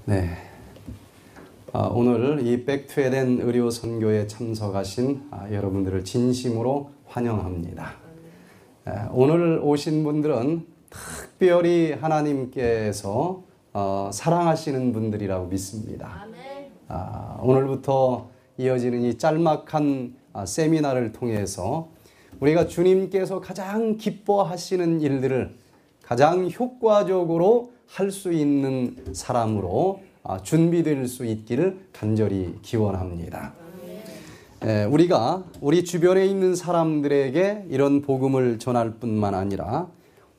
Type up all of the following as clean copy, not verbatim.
네. 오늘 이 백투에덴 의료 선교에 참석하신 여러분들을 진심으로 환영합니다. 오늘 오신 분들은 특별히 하나님께서 사랑하시는 분들이라고 믿습니다. 오늘부터 이어지는 이 짤막한 세미나를 통해서 우리가 주님께서 가장 기뻐하시는 일들을 가장 효과적으로 할 수 있는 사람으로 준비될 수 있기를 간절히 기원합니다. 우리가 우리 주변에 있는 사람들에게 이런 복음을 전할 뿐만 아니라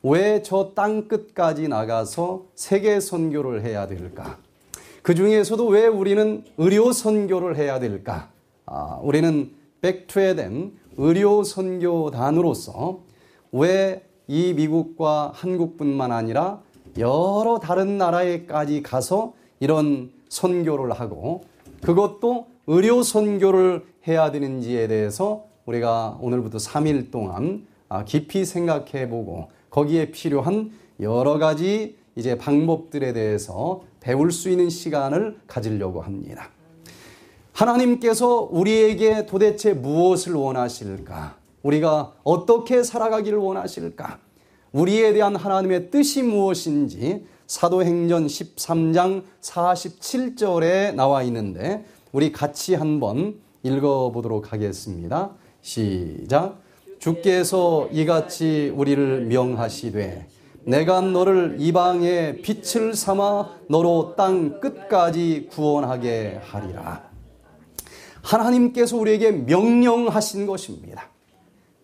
왜 저 땅 끝까지 나가서 세계 선교를 해야 될까? 그 중에서도 왜 우리는 의료 선교를 해야 될까? 우리는 백투에덴 의료 선교단으로서 왜 이 미국과 한국뿐만 아니라 여러 다른 나라에까지 가서 이런 선교를 하고 그것도 의료 선교를 해야 되는지에 대해서 우리가 오늘부터 3일 동안 깊이 생각해 보고 거기에 필요한 여러 가지 이제 방법들에 대해서 배울 수 있는 시간을 가지려고 합니다. 하나님께서 우리에게 도대체 무엇을 원하실까? 우리가 어떻게 살아가기를 원하실까? 우리에 대한 하나님의 뜻이 무엇인지 사도행전 13장 47절에 나와 있는데 우리 같이 한번 읽어보도록 하겠습니다. 시작. 주께서 이같이 우리를 명하시되 내가 너를 이방의 빛을 삼아 너로 땅 끝까지 구원하게 하리라. 하나님께서 우리에게 명령하신 것입니다.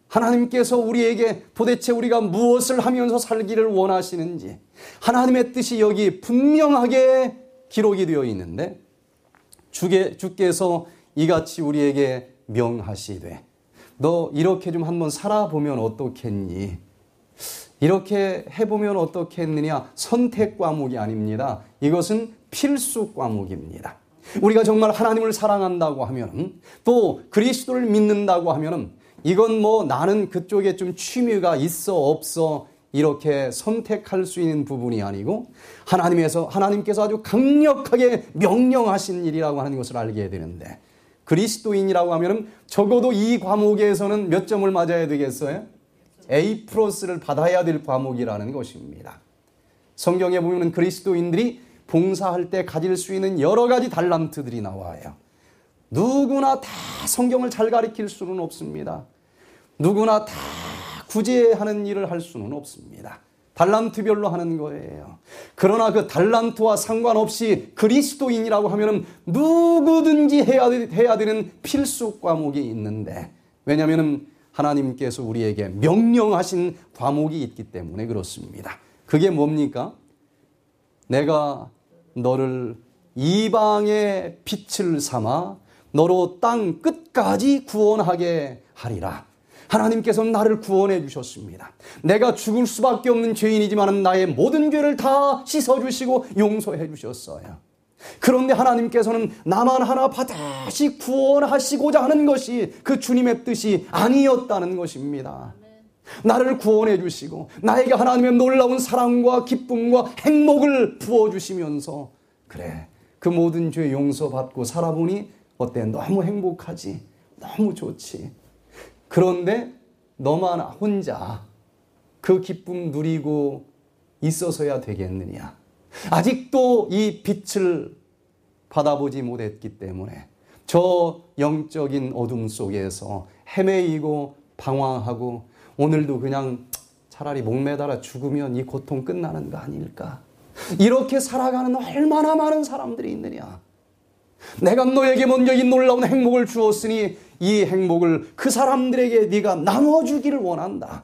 하나님께서 우리에게 도대체 우리가 무엇을 하면서 살기를 원하시는지 하나님의 뜻이 여기 분명하게 기록이 되어 있는데 주께서 이같이 우리에게 명하시되 너 이렇게 좀 한번 살아보면 어떻겠니? 이렇게 해보면 어떻겠느냐? 선택 과목이 아닙니다. 이것은 필수 과목입니다. 우리가 정말 하나님을 사랑한다고 하면 또 그리스도를 믿는다고 하면 이건 뭐 나는 그쪽에 좀 취미가 있어 없어 이렇게 선택할 수 있는 부분이 아니고 하나님께서 아주 강력하게 명령하신 일이라고 하는 것을 알게 되는데 그리스도인이라고 하면 적어도 이 과목에서는 몇 점을 맞아야 되겠어요? A+를 받아야 될 과목이라는 것입니다. 성경에 보면 그리스도인들이 봉사할 때 가질 수 있는 여러 가지 달란트들이 나와요. 누구나 다 성경을 잘 가르칠 수는 없습니다. 누구나 다 구제하는 일을 할 수는 없습니다. 달란트별로 하는 거예요. 그러나 그 달란트와 상관없이 그리스도인이라고 하면 누구든지 해야 되는 필수 과목이 있는데 왜냐하면 하나님께서 우리에게 명령하신 과목이 있기 때문에 그렇습니다. 그게 뭡니까? 내가 너를 이방의 빛을 삼아 너로 땅 끝까지 구원하게 하리라. 하나님께서는 나를 구원해 주셨습니다. 내가 죽을 수밖에 없는 죄인이지만 나의 모든 죄를 다 씻어주시고 용서해 주셨어요. 그런데 하나님께서는 나만 하나 반드시 구원하시고자 하는 것이 그 주님의 뜻이 아니었다는 것입니다. 나를 구원해 주시고 나에게 하나님의 놀라운 사랑과 기쁨과 행복을 부어주시면서 그래 그 모든 죄 용서받고 살아보니 어때? 너무 행복하지? 너무 좋지? 그런데 너만 혼자 그 기쁨 누리고 있어서야 되겠느냐? 아직도 이 빛을 받아보지 못했기 때문에 저 영적인 어둠 속에서 헤매이고 방황하고 오늘도 그냥 차라리 목매달아 죽으면 이 고통 끝나는 거 아닐까? 이렇게 살아가는 얼마나 많은 사람들이 있느냐? 내가 너에게 먼저 이 놀라운 행복을 주었으니 이 행복을 그 사람들에게 네가 나누어 주기를 원한다.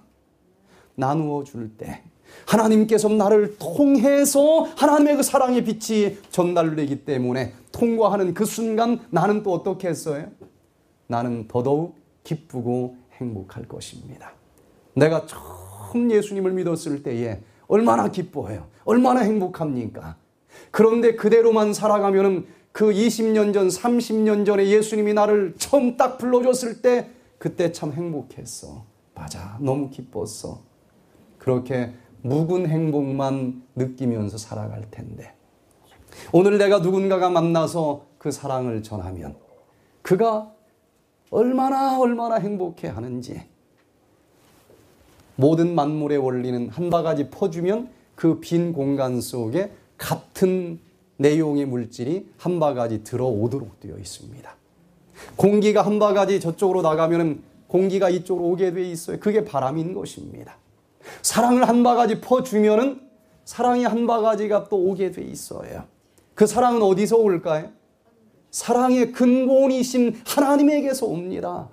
나누어 줄 때 하나님께서 나를 통해서 하나님의 그 사랑의 빛이 전달되기 때문에 통과하는 그 순간 나는 또 어떻게 했어요? 나는 더더욱 기쁘고 행복할 것입니다. 내가 처음 예수님을 믿었을 때에 얼마나 기뻐해요. 얼마나 행복합니까? 그런데 그대로만 살아가면은 그 20년 전, 30년 전에 예수님이 나를 처음 딱 불러줬을 때 그때 참 행복했어. 맞아. 너무 기뻤어. 그렇게 묵은 행복만 느끼면서 살아갈 텐데 오늘 내가 누군가가 만나서 그 사랑을 전하면 그가 얼마나 행복해 하는지, 모든 만물의 원리는 한 바가지 퍼주면 그 빈 공간 속에 같은 내용의 물질이 한 바가지 들어오도록 되어 있습니다. 공기가 한 바가지 저쪽으로 나가면 공기가 이쪽으로 오게 되어 있어요. 그게 바람인 것입니다. 사랑을 한 바가지 퍼주면은 사랑이 한 바가지가 또 오게 되어 있어요. 그 사랑은 어디서 올까요? 사랑의 근본이신 하나님에게서 옵니다.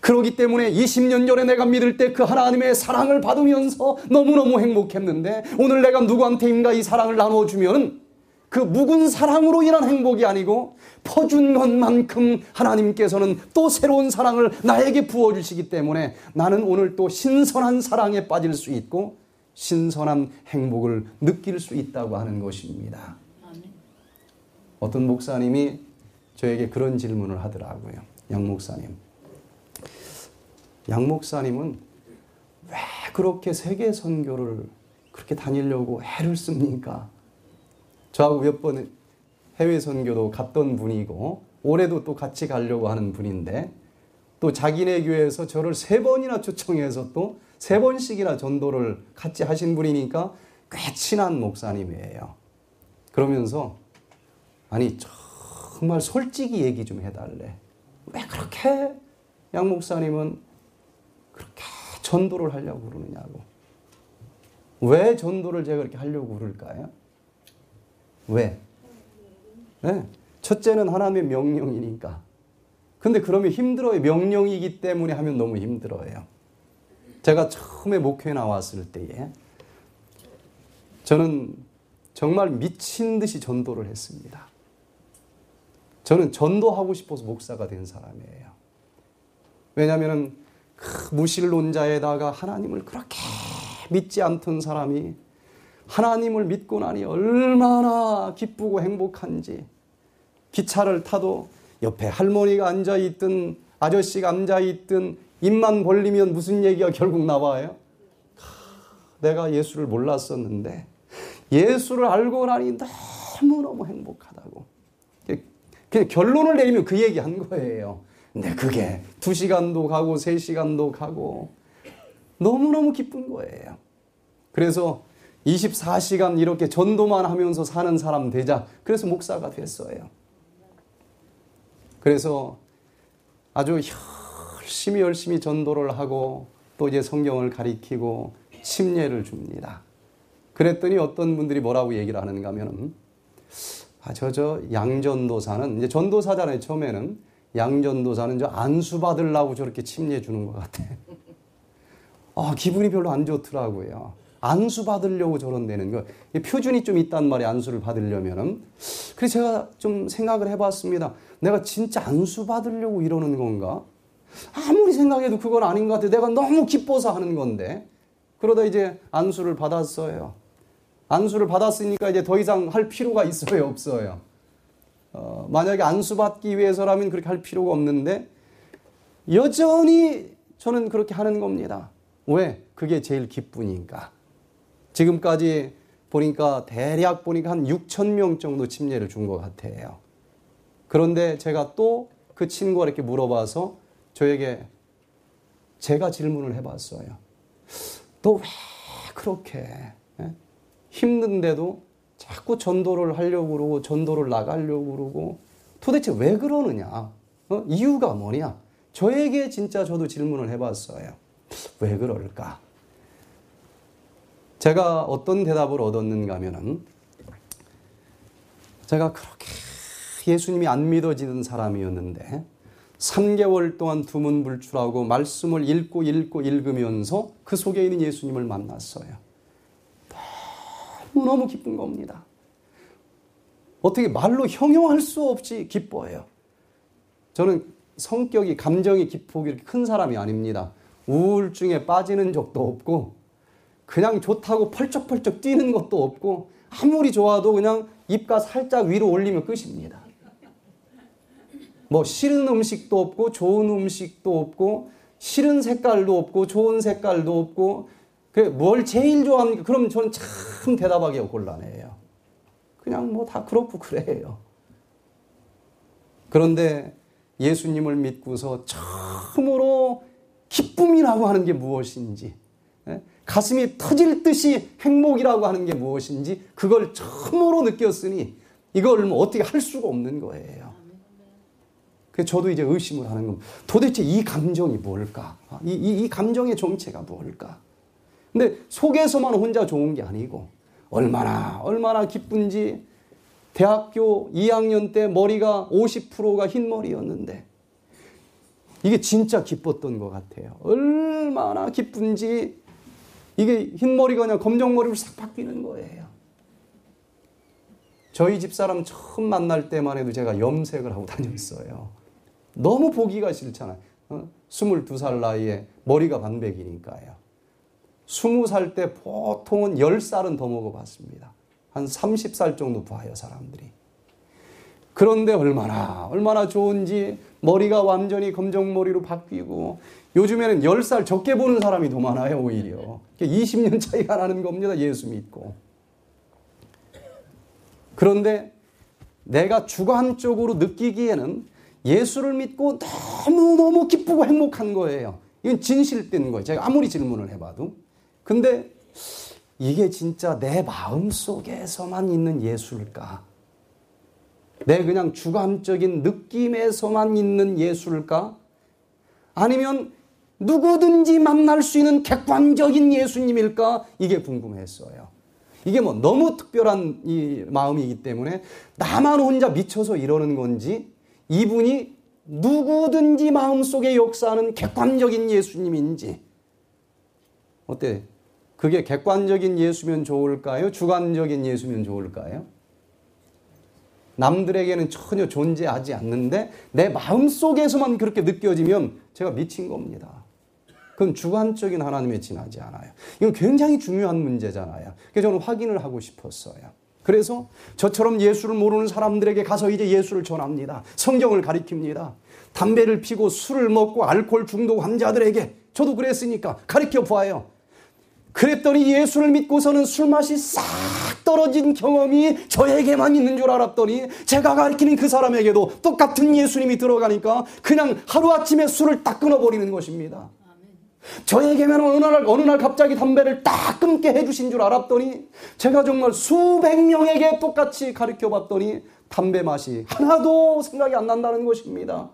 그렇기 때문에 20년 전에 내가 믿을 때 그 하나님의 사랑을 받으면서 너무너무 행복했는데, 오늘 내가 누구한테인가 이 사랑을 나눠주면 그 묵은 사랑으로 인한 행복이 아니고 퍼준 것만큼 하나님께서는 또 새로운 사랑을 나에게 부어주시기 때문에 나는 오늘 또 신선한 사랑에 빠질 수 있고 신선한 행복을 느낄 수 있다고 하는 것입니다. 어떤 목사님이 저에게 그런 질문을 하더라고요. 양 목사님은 왜 그렇게 세계 선교를 그렇게 다니려고 애를 씁니까? 저하고 몇 번 해외 선교도 갔던 분이고 올해도 또 같이 가려고 하는 분인데, 또 자기네 교회에서 저를 3번이나 초청해서 또 3번씩이나 전도를 같이 하신 분이니까 꽤 친한 목사님이에요. 그러면서 아니 정말 솔직히 얘기 좀 해달래. 왜 그렇게 양 목사님은 그렇게 전도를 하려고 그러느냐고. 왜 전도를 제가 그렇게 하려고 그럴까요? 왜? 네. 첫째는 하나님의 명령이니까. 근데 그러면 힘들어요. 명령이기 때문에 하면 너무 힘들어요. 제가 처음에 목회에 나왔을 때에 저는 정말 미친 듯이 전도를 했습니다. 저는 전도하고 싶어서 목사가 된 사람이에요. 왜냐하면 그 무신론자에다가 하나님을 그렇게 믿지 않던 사람이 하나님을 믿고 나니 얼마나 기쁘고 행복한지, 기차를 타도 옆에 할머니가 앉아있든 아저씨가 앉아있든 입만 벌리면 무슨 얘기가 결국 나와요? 내가 예수를 몰랐었는데 예수를 알고 나니 너무너무 행복하다고. 그냥 결론을 내리면 그 얘기 한 거예요. 근데 그게 2시간도 가고 3시간도 가고 너무너무 기쁜 거예요. 그래서 24시간 이렇게 전도만 하면서 사는 사람 되자. 그래서 목사가 됐어요. 그래서 아주 열심히 전도를 하고 또 이제 성경을 가리키고 침례를 줍니다. 그랬더니 어떤 분들이 뭐라고 얘기를 하는가 하면은, 저 양전도사는, 이제 전도사잖아요, 처음에는. 양전도사는 저 안수 받으려고 저렇게 침례 주는 것 같아. 기분이 별로 안 좋더라고요. 안수 받으려고 저런 데는 거. 표준이 좀 있단 말이에요, 안수를 받으려면은. 그래서 제가 좀 생각을 해봤습니다. 내가 진짜 안수 받으려고 이러는 건가? 아무리 생각해도 그건 아닌 것 같아요. 내가 너무 기뻐서 하는 건데. 그러다 이제 안수를 받았어요. 안수를 받았으니까 이제 더 이상 할 필요가 있어요, 없어요? 만약에 안수 받기 위해서라면 그렇게 할 필요가 없는데 여전히 저는 그렇게 하는 겁니다. 왜? 그게 제일 기쁘니까. 지금까지 보니까 대략 보니까 한 6,000명 정도 침례를 준 것 같아요. 그런데 제가 또 그 친구가 이렇게 물어봐서 저에게 제가 질문을 해봤어요. 너 왜 그렇게 힘든데도 자꾸 전도를 하려고 그러고 전도를 나가려고 그러고 도대체 왜 그러느냐? 이유가 뭐냐? 저에게 진짜 저도 질문을 해봤어요. 왜 그럴까? 제가 어떤 대답을 얻었는가 하면은, 제가 그렇게 예수님이 안 믿어지는 사람이었는데 3개월 동안 두문불출하고 말씀을 읽으면서 그 속에 있는 예수님을 만났어요. 너무 기쁜 겁니다. 어떻게 말로 형용할 수 없이 기뻐해요. 저는 성격이, 감정이 기폭이 이렇게 큰 사람이 아닙니다. 우울증에 빠지는 적도 없고 그냥 좋다고 펄쩍펄쩍 뛰는 것도 없고 아무리 좋아도 그냥 입가 살짝 위로 올리면 끝입니다. 뭐 싫은 음식도 없고 좋은 음식도 없고 싫은 색깔도 없고 좋은 색깔도 없고 뭘 제일 좋아합니까? 그럼 저는 참 대답하기가 곤란해요. 그냥 뭐 다 그렇고 그래요. 그런데 예수님을 믿고서 처음으로 기쁨이라고 하는 게 무엇인지, 가슴이 터질 듯이 행복이라고 하는 게 무엇인지 그걸 처음으로 느꼈으니 이걸 뭐 어떻게 할 수가 없는 거예요. 그래서 저도 이제 의심을 하는 겁니다. 도대체 이 감정이 뭘까? 이 감정의 정체가 뭘까? 근데 속에서만 혼자 좋은 게 아니고 얼마나 기쁜지. 대학교 2학년 때 머리가 50%가 흰머리였는데 이게 진짜 기뻤던 것 같아요. 얼마나 기쁜지 이게 흰머리가 그냥 검정머리로 싹 바뀌는 거예요. 저희 집사람 처음 만날 때만 해도 제가 염색을 하고 다녔어요. 너무 보기가 싫잖아요. 22살 나이에 머리가 반백이니까요. 20살 때 보통은 10살은 더 먹어봤습니다. 한 30살 정도 봐요, 사람들이. 그런데 얼마나 좋은지 머리가 완전히 검정머리로 바뀌고 요즘에는 10살 적게 보는 사람이 더 많아요, 오히려. 20년 차이가 나는 겁니다, 예수 믿고. 그런데 내가 주관적으로 느끼기에는 예수를 믿고 너무너무 기쁘고 행복한 거예요. 이건 진실된 거예요. 제가 아무리 질문을 해봐도. 근데 이게 진짜 내 마음속에서만 있는 예수일까? 내 그냥 주관적인 느낌에서만 있는 예수일까? 아니면 누구든지 만날 수 있는 객관적인 예수님일까? 이게 궁금했어요. 이게 뭐 너무 특별한 이 마음이기 때문에 나만 혼자 미쳐서 이러는 건지 이분이 누구든지 마음속에 역사하는 객관적인 예수님인지 어때? 그게 객관적인 예수면 좋을까요? 주관적인 예수면 좋을까요? 남들에게는 전혀 존재하지 않는데 내 마음속에서만 그렇게 느껴지면 제가 미친 겁니다. 그건 주관적인 하나님에 지나지 않아요. 이건 굉장히 중요한 문제잖아요. 그래서 저는 확인을 하고 싶었어요. 그래서 저처럼 예수를 모르는 사람들에게 가서 이제 예수를 전합니다. 성경을 가리킵니다. 담배를 피고 술을 먹고 알코올 중독 환자들에게 저도 그랬으니까 가르쳐 보아요. 그랬더니 예수를 믿고서는 술맛이 싹 떨어진 경험이 저에게만 있는 줄 알았더니 제가 가르치는 그 사람에게도 똑같은 예수님이 들어가니까 그냥 하루아침에 술을 딱 끊어버리는 것입니다. 저에게만 어느 날 갑자기 담배를 딱 끊게 해주신 줄 알았더니 제가 정말 수백 명에게 똑같이 가르쳐봤더니 담배 맛이 하나도 생각이 안 난다는 것입니다.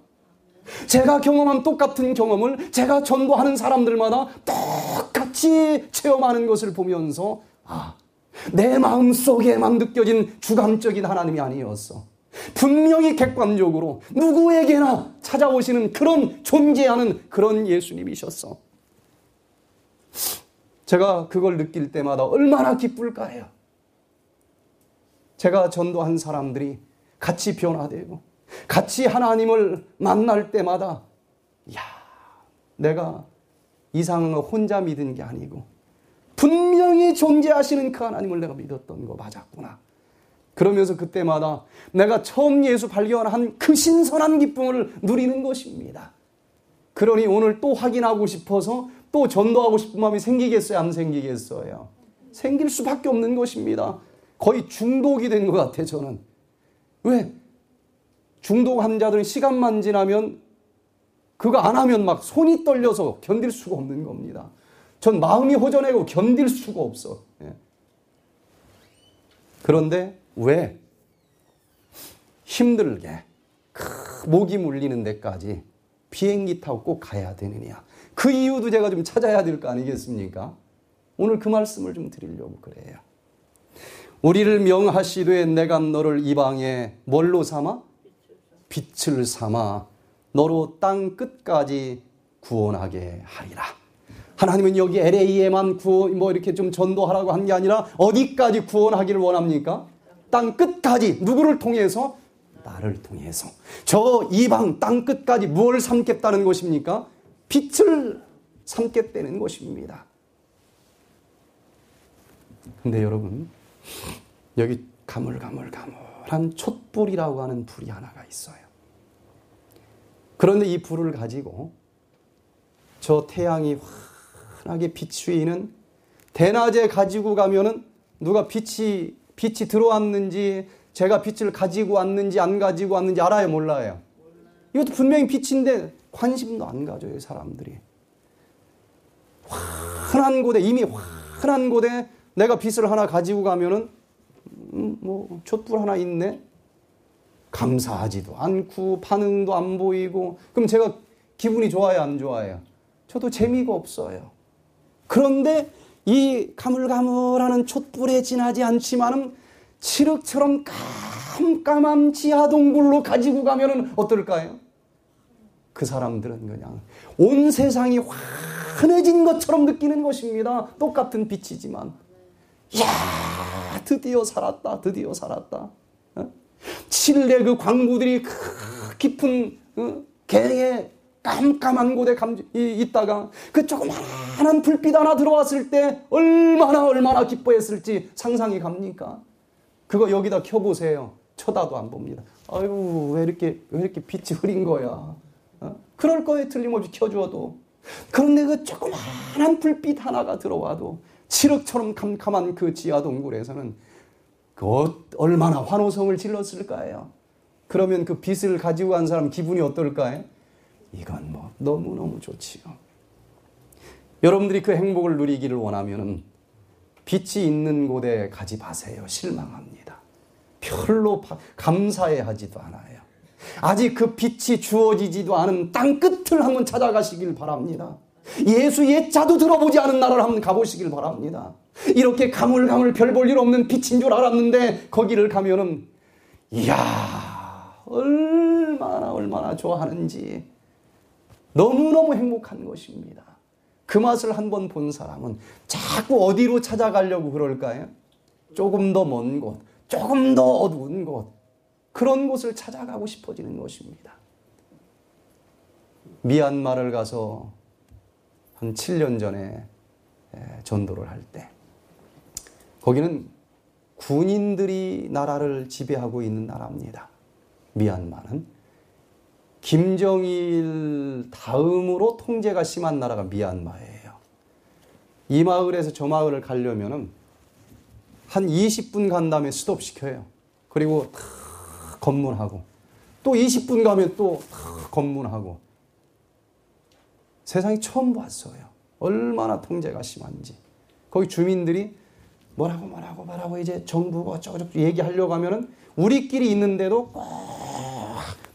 제가 경험한 똑같은 경험을 제가 전도하는 사람들마다 똑같이 체험하는 것을 보면서 내 마음속에만 느껴진 주관적인 하나님이 아니었어. 분명히 객관적으로 누구에게나 찾아오시는 그런 존재하는 그런 예수님이셨어. 제가 그걸 느낄 때마다 얼마나 기쁠까요? 제가 전도한 사람들이 같이 변화되고 같이 하나님을 만날 때마다 내가 이상을 혼자 믿은 게 아니고 분명히 존재하시는 그 하나님을 내가 믿었던 거 맞았구나. 그러면서 그때마다 내가 처음 예수 발견한 그 신선한 기쁨을 누리는 것입니다. 그러니 오늘 또 확인하고 싶어서 또 전도하고 싶은 마음이 생기겠어요? 안 생기겠어요? 생길 수밖에 없는 것입니다. 거의 중독이 된 것 같아요, 저는. 왜? 중독 환자들은 시간만 지나면 그거 안 하면 막 손이 떨려서 견딜 수가 없는 겁니다. 전 마음이 허전하고 견딜 수가 없어. 그런데 왜 힘들게 목이 물리는 데까지 비행기 타고 꼭 가야 되느냐. 그 이유도 제가 좀 찾아야 될 거 아니겠습니까? 오늘 그 말씀을 좀 드리려고 그래요. 우리를 명하시되 내가 너를 이방에 뭘로 삼아? 빛을 삼아 너로 땅 끝까지 구원하게 하리라. 하나님은 여기 LA에만 이렇게 좀 전도하라고 한 게 아니라 어디까지 구원하기를 원합니까? 땅 끝까지. 누구를 통해서? 나를 통해서. 저 이방 땅 끝까지 무엇을 삼겠다는 것입니까? 빛을 삼겠다는 것입니다. 근데 여러분, 여기 가물가물한 촛불이라고 하는 불이 하나가 있어요. 그런데 이 불을 가지고 저 태양이 환하게 비추이는 대낮에 가지고 가면은 누가 빛이 빛이 들어왔는지, 제가 빛을 가지고 왔는지 안 가지고 왔는지 알아요, 몰라요? 이것도 분명히 빛인데 관심도 안 가져요, 사람들이. 환한 곳에, 이미 환한 곳에 내가 빛을 하나 가지고 가면은 뭐 촛불 하나 있네? 감사하지도 않고 반응도 안 보이고, 그럼 제가 기분이 좋아요, 안 좋아요? 저도 재미가 없어요. 그런데 이 가물가물하는 촛불에 지나지 않지만은 칠흑처럼 깜깜한 지하 동굴로 가지고 가면은 어떨까요? 그 사람들은 그냥 온 세상이 환해진 것처럼 느끼는 것입니다. 똑같은 빛이지만. 이야, 드디어 살았다, 드디어 살았다. 칠레 그 광부들이 깊은 갱에 깜깜한 곳에 있다가 그 조그마한 불빛 하나 들어왔을 때 얼마나 기뻐했을지 상상이 갑니까? 그거 여기다 켜보세요. 쳐다도 안 봅니다. 아유, 왜 이렇게 빛이 흐린 거야? 그럴 거에 틀림없이 켜줘도. 그런데 그 조그마한 불빛 하나가 들어와도 칠흑처럼 캄캄한 그 지하 동굴에서는 얼마나 환호성을 질렀을까요? 그러면 그 빛을 가지고 간 사람 기분이 어떨까요? 이건 뭐 너무너무 좋지요. 여러분들이 그 행복을 누리기를 원하면 빛이 있는 곳에 가지 마세요. 실망합니다. 별로 감사해 하지도 않아요. 아직 그 빛이 주어지지도 않은 땅 끝을 한번 찾아가시길 바랍니다. 예수 옛자도 들어보지 않은 나라를 한번 가보시길 바랍니다. 이렇게 가물가물 별 볼 일 없는 빛인 줄 알았는데 거기를 가면은 이야, 얼마나 좋아하는지 너무너무 행복한 것입니다. 그 맛을 한번 본 사람은 자꾸 어디로 찾아가려고 그럴까요? 조금 더 먼 곳, 조금 더 어두운 곳, 그런 곳을 찾아가고 싶어지는 것입니다. 미얀마를 가서 한 7년 전에 전도를 할 때, 거기는 군인들이 나라를 지배하고 있는 나라입니다. 미얀마는. 김정일 다음으로 통제가 심한 나라가 미얀마예요. 이 마을에서 저 마을을 가려면은 한 20분 간 다음에 스톱시켜요. 그리고 검문하고, 또 20분 가면 또 검문하고. 세상에 처음 봤어요. 얼마나 통제가 심한지. 거기 주민들이 뭐라고 이제 정부가 어쩌고저쩌고 얘기하려고 하면은 우리끼리 있는데도 꼭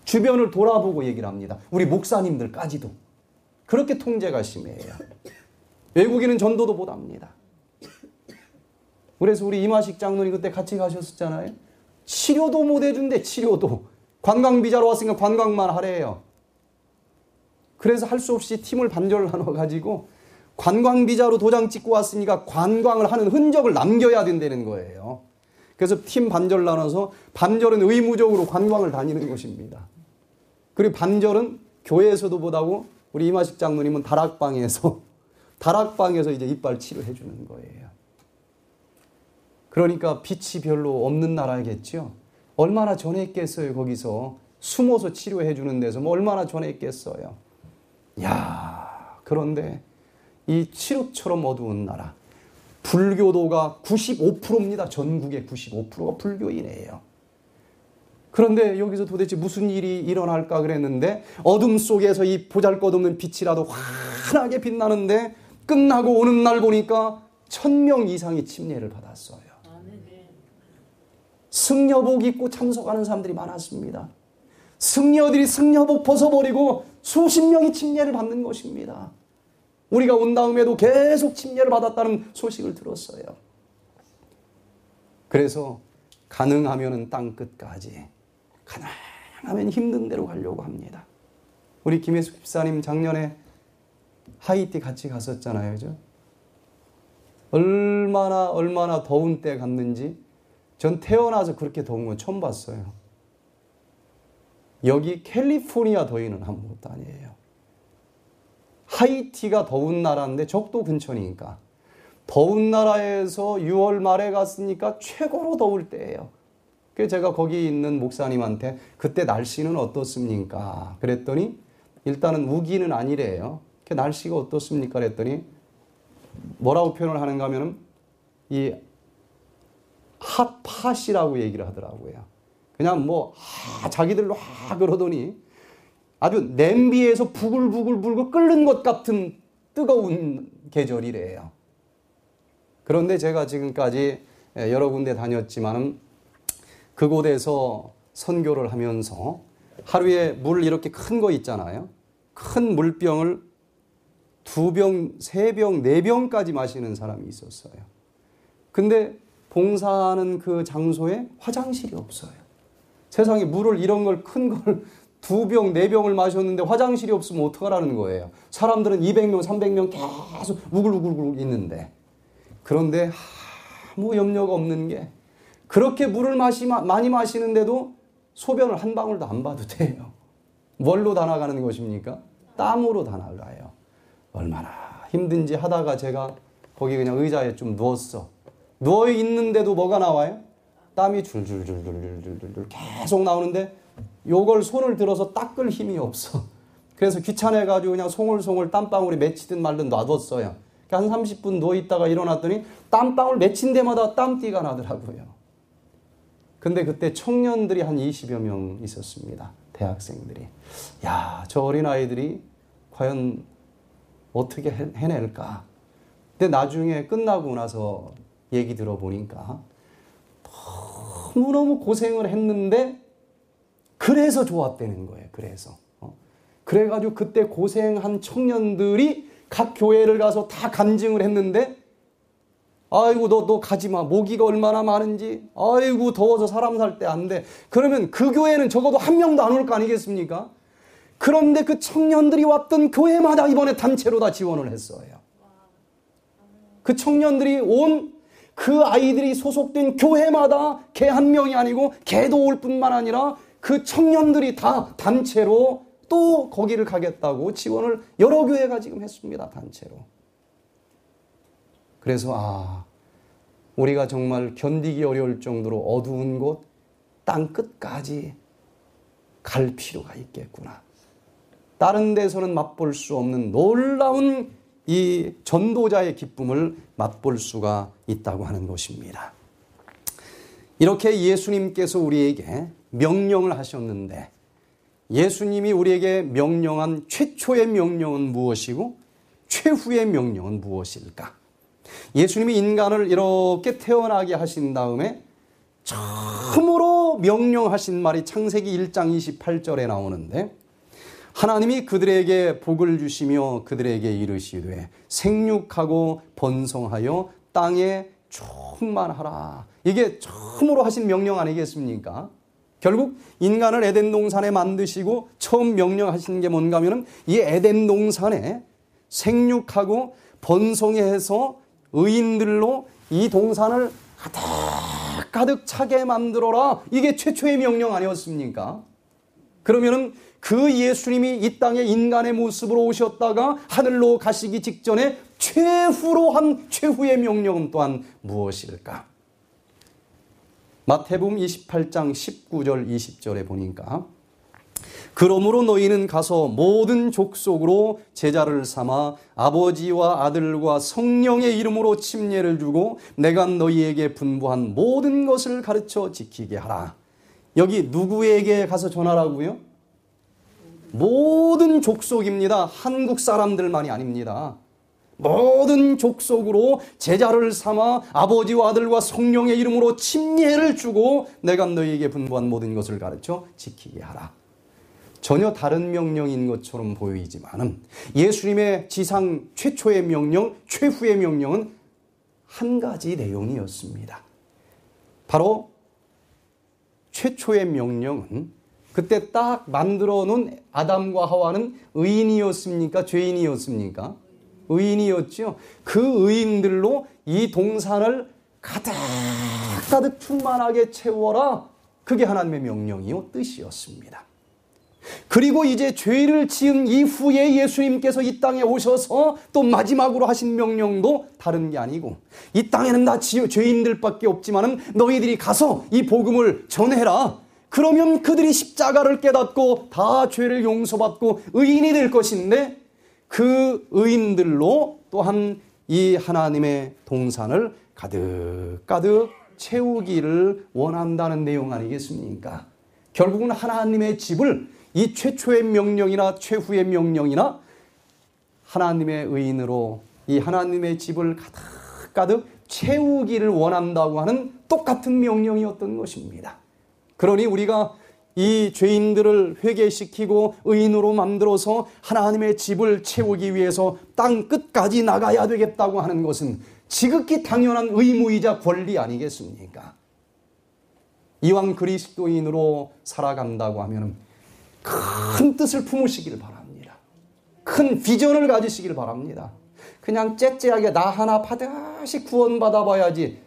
주변을 돌아보고 얘기를 합니다. 우리 목사님들까지도. 그렇게 통제가 심해요. 외국인은 전도도 못 합니다. 그래서 우리 이마식 장로님 그때 같이 가셨었잖아요. 치료도 못 해준대, 치료도. 관광비자로 왔으니까 관광만 하래요. 그래서 할 수 없이 팀을 반절을 나눠가지고 관광비자로 도장 찍고 왔으니까 관광을 하는 흔적을 남겨야 된다는 거예요. 그래서 팀 반절 나눠서 반절은 의무적으로 관광을 다니는 것입니다. 그리고 반절은 교회에서도 못하고 우리 이마식 장로님은 다락방에서 이제 이빨 치료해 주는 거예요. 그러니까 빛이 별로 없는 나라겠죠. 얼마나 전했겠어요. 거기서 숨어서 치료해 주는 데서 뭐 얼마나 전했겠어요. 야, 그런데 이 칠흑처럼 어두운 나라, 불교도가 95%입니다. 전국의 95%가 불교인이에요. 그런데 여기서 도대체 무슨 일이 일어날까 그랬는데 어둠 속에서 이 보잘것없는 빛이라도 환하게 빛나는데 끝나고 오는 날 보니까 1000명 이상이 침례를 받았어요. 승려복 입고 참석하는 사람들이 많았습니다. 승려들이 승려복 벗어버리고 수십 명이 침례를 받는 것입니다. 우리가 온 다음에도 계속 침례를 받았다는 소식을 들었어요. 그래서 가능하면 땅 끝까지, 가능하면 힘든 대로 가려고 합니다. 우리 김혜숙 집사님 작년에 하이티 같이 갔었잖아요. 그죠? 얼마나 더운 때 갔는지 전 태어나서 그렇게 더운 건 처음 봤어요. 여기 캘리포니아 더위는 아무것도 아니에요. 하이티가 더운 나라인데 적도 근처니까 더운 나라에서 6월 말에 갔으니까 최고로 더울 때예요. 그래서 제가 거기 있는 목사님한테 그때 날씨는 어떻습니까? 그랬더니 일단은 우기는 아니래요. 날씨가 어떻습니까? 그랬더니 뭐라고 표현을 하는가 하면은 이 핫팟이라고 얘기를 하더라고요. 그냥 뭐 자기들로 그러더니 아주 냄비에서 부글부글 불고 끓는 것 같은 뜨거운 계절이래요. 그런데 제가 지금까지 여러 군데 다녔지만은 그곳에서 선교를 하면서 하루에 물 이렇게 큰 거 있잖아요. 큰 물병을 2병, 3병, 4병까지 마시는 사람이 있었어요. 근데 봉사하는 그 장소에 화장실이 없어요. 세상에 물을 이런 걸 큰 걸 2병, 4병을 마셨는데 화장실이 없으면 어떡하라는 거예요. 사람들은 200명, 300명 계속 우글우글 있는데. 그런데 아무 염려가 없는 게 그렇게 물을 많이 마시는데도 소변을 한 방울도 안 봐도 돼요. 뭘로 다 나가는 것입니까? 땀으로 다 나가요. 얼마나 힘든지 하다가 제가 거기 그냥 의자에 좀 누웠어. 누워 있는데도 뭐가 나와요? 땀이 줄줄줄줄줄줄 계속 나오는데 요걸 손을 들어서 닦을 힘이 없어. 그래서 귀찮아가지고 그냥 송울송울 땀방울이 맺히든 말든 놔뒀어요. 한 30분 누워있다가 일어났더니 땀방울 맺힌 데마다 땀띠가 나더라고요. 근데 그때 청년들이 한 20여 명 있었습니다. 대학생들이. 야, 저 어린아이들이 과연 어떻게 해낼까? 근데 나중에 끝나고 나서 얘기 들어보니까 너무너무 고생을 했는데 그래서 좋았다는 거예요. 그래가지고 그때 고생한 청년들이 각 교회를 가서 다 간증을 했는데 아이고 너 가지마. 모기가 얼마나 많은지. 아이고 더워서 사람 살 때 안 돼. 그러면 그 교회는 적어도 한 명도 안 올 거 아니겠습니까? 그런데 그 청년들이 왔던 교회마다 이번에 단체로 다 지원을 했어요. 그 청년들이 온 그 아이들이 소속된 교회마다 걔 한 명이 아니고 걔도 올 뿐만 아니라 그 청년들이 다 단체로 또 거기를 가겠다고 지원을 여러 교회가 지금 했습니다. 단체로. 그래서 우리가 정말 견디기 어려울 정도로 어두운 곳 땅 끝까지 갈 필요가 있겠구나. 다른 데서는 맛볼 수 없는 놀라운 이 전도자의 기쁨을 맛볼 수가 있다고 하는 것입니다. 이렇게 예수님께서 우리에게 명령을 하셨는데 예수님이 우리에게 명령한 최초의 명령은 무엇이고 최후의 명령은 무엇일까? 예수님이 인간을 이렇게 태어나게 하신 다음에 처음으로 명령하신 말이 창세기 1장 28절에 나오는데 하나님이 그들에게 복을 주시며 그들에게 이르시되 생육하고 번성하여 땅에 충만하라. 이게 처음으로 하신 명령 아니겠습니까? 결국 인간을 에덴 동산에 만드시고 처음 명령하신 게 뭔가 하면은 이 에덴 동산에 생육하고 번성해서 의인들로 이 동산을 가득 차게 만들어라. 이게 최초의 명령 아니었습니까? 그러면은 그 예수님이 이 땅에 인간의 모습으로 오셨다가 하늘로 가시기 직전에 최후로 한 최후의 명령은 또한 무엇일까? 마태복음 28장 19절 20절에 보니까 그러므로 너희는 가서 모든 족속으로 제자를 삼아 아버지와 아들과 성령의 이름으로 침례를 주고 내가 너희에게 분부한 모든 것을 가르쳐 지키게 하라. 여기 누구에게 가서 전하라고요? 모든 족속입니다. 한국 사람들만이 아닙니다. 모든 족속으로 제자를 삼아 아버지와 아들과 성령의 이름으로 침례를 주고 내가 너희에게 분부한 모든 것을 가르쳐 지키게 하라. 전혀 다른 명령인 것처럼 보이지만은 예수님의 지상 최초의 명령, 최후의 명령은 한 가지 내용이었습니다. 바로 최초의 명령은 그때 딱 만들어 놓은 아담과 하와는 의인이었습니까? 죄인이었습니까? 의인이었죠. 그 의인들로 이 동산을 가득 충만하게 채워라. 그게 하나님의 명령이요 뜻이었습니다. 그리고 이제 죄를 지은 이후에 예수님께서 이 땅에 오셔서 또 마지막으로 하신 명령도 다른 게 아니고 이 땅에는 다 죄인들밖에 없지만은 너희들이 가서 이 복음을 전해라. 그러면 그들이 십자가를 깨닫고 다 죄를 용서받고 의인이 될 것인데 그 의인들로 또한 이 하나님의 동산을 가득 채우기를 원한다는 내용 아니겠습니까? 결국은 하나님의 집을 이 최초의 명령이나 최후의 명령이나 하나님의 의인으로 이 하나님의 집을 가득 채우기를 원한다고 하는 똑같은 명령이었던 것입니다. 그러니 우리가 이 죄인들을 회개시키고 의인으로 만들어서 하나님의 집을 채우기 위해서 땅 끝까지 나가야 되겠다고 하는 것은 지극히 당연한 의무이자 권리 아니겠습니까? 이왕 그리스도인으로 살아간다고 하면 큰 뜻을 품으시길 바랍니다. 큰 비전을 가지시길 바랍니다. 그냥 째째하게 나 하나 반드시 구원받아 봐야지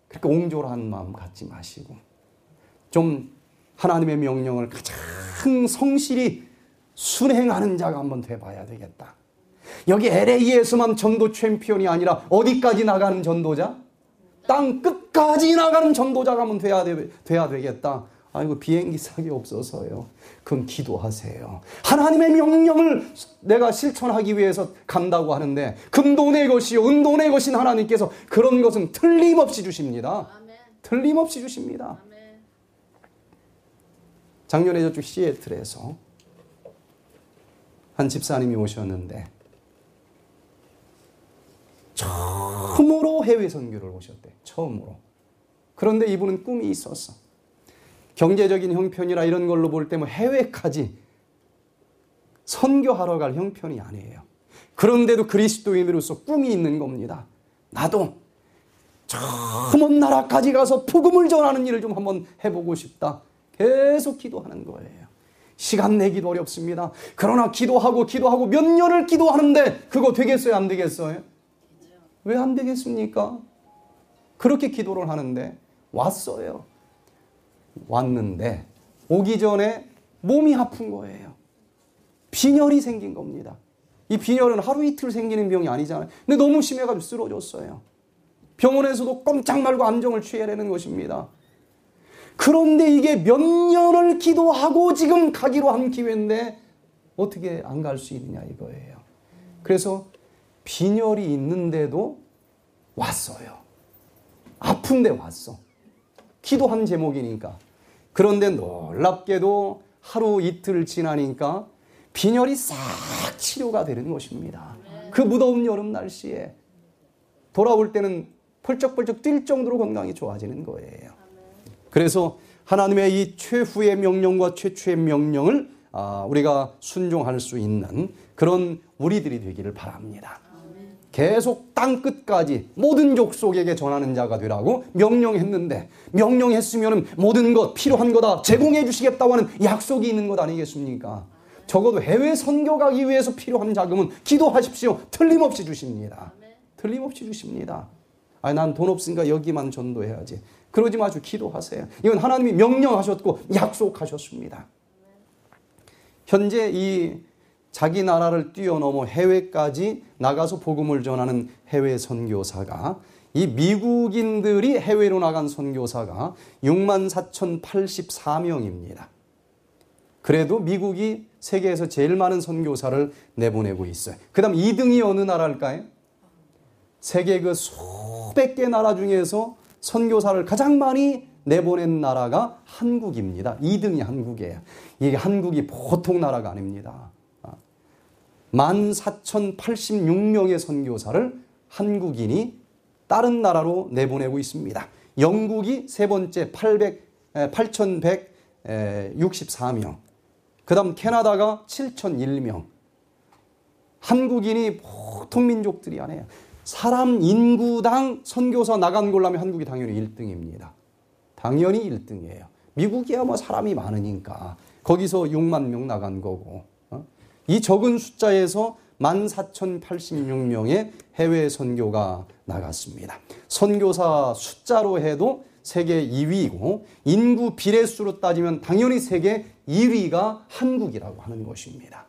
그렇게 옹졸한 마음 갖지 마시고 좀 하나님의 명령을 가장 성실히 순행하는 자가 한번 돼봐야 되겠다. 여기 LA에서만 전도 챔피언이 아니라 어디까지 나가는 전도자? 땅 끝까지 나가는 전도자가 한번 돼야 되겠다. 아이고 비행기 사기 없어서요. 그건 기도하세요. 하나님의 명령을 내가 실천하기 위해서 간다고 하는데 금도 내 것이요 은도 내 것인 하나님께서 그런 것은 틀림없이 주십니다. 틀림없이 주십니다. 작년에 저쪽 시애틀에서 한 집사님이 오셨는데 처음으로 해외 선교를 오셨대. 처음으로. 그런데 이분은 꿈이 있었어. 경제적인 형편이나 이런 걸로 볼 때 뭐 해외까지 선교하러 갈 형편이 아니에요. 그런데도 그리스도인으로서 꿈이 있는 겁니다. 나도 저 먼 나라까지 가서 복음을 전하는 일을 좀 한번 해보고 싶다. 계속 기도하는 거예요. 시간 내기도 어렵습니다. 그러나 기도하고 몇 년을 기도하는데 그거 되겠어요? 안 되겠어요? 왜 안 되겠습니까? 그렇게 기도를 하는데 왔어요. 왔는데 오기 전에 몸이 아픈 거예요. 빈혈이 생긴 겁니다. 이 빈혈은 하루 이틀 생기는 병이 아니잖아요. 근데 너무 심해가지고 쓰러졌어요. 병원에서도 꼼짝 말고 안정을 취해내는 것입니다. 그런데 이게 몇 년을 기도하고 지금 가기로 한 기회인데 어떻게 안 갈 수 있느냐 이거예요. 그래서 빈혈이 있는데도 왔어요. 아픈데 왔어. 기도한 제목이니까. 그런데 놀랍게도 하루 이틀 지나니까 빈혈이 싹 치료가 되는 것입니다. 그 무더운 여름 날씨에 돌아올 때는 펄쩍펄쩍 뛸 정도로 건강이 좋아지는 거예요. 그래서 하나님의 이 최후의 명령과 최초의 명령을 우리가 순종할 수 있는 그런 우리들이 되기를 바랍니다. 계속 땅 끝까지 모든 족속에게 전하는 자가 되라고 명령했는데 명령했으면 모든 것 필요한 거다 제공해 주시겠다고 하는 약속이 있는 것 아니겠습니까? 적어도 해외 선교 가기 위해서 필요한 자금은 기도하십시오. 틀림없이 주십니다. 틀림없이 주십니다. 난 돈 없으니까 여기만 전도해야지. 그러지 마시고 기도하세요. 이건 하나님이 명령하셨고 약속하셨습니다. 현재 이 자기 나라를 뛰어넘어 해외까지 나가서 복음을 전하는 해외 선교사가 이 미국인들이 해외로 나간 선교사가 64,084명입니다. 그래도 미국이 세계에서 제일 많은 선교사를 내보내고 있어요. 그 다음 2등이 어느 나라일까요? 세계 그 수백 개 나라 중에서 선교사를 가장 많이 내보낸 나라가 한국입니다. 2등이 한국이에요. 이게 한국이 보통 나라가 아닙니다. 14,086명의 선교사를 한국인이 다른 나라로 내보내고 있습니다. 영국이 세 번째 8,164명. 그 다음 캐나다가 7,001명. 한국인이 보통 민족들이 아니에요. 사람 인구당 선교사 나간 걸로 하면 한국이 당연히 1등입니다. 당연히 1등이에요. 미국이야 뭐 사람이 많으니까 거기서 6만 명 나간 거고. 이 적은 숫자에서 14,086명의 해외 선교가 나갔습니다. 선교사 숫자로 해도 세계 2위고 인구 비례수로 따지면 당연히 세계 2위가 한국이라고 하는 것입니다.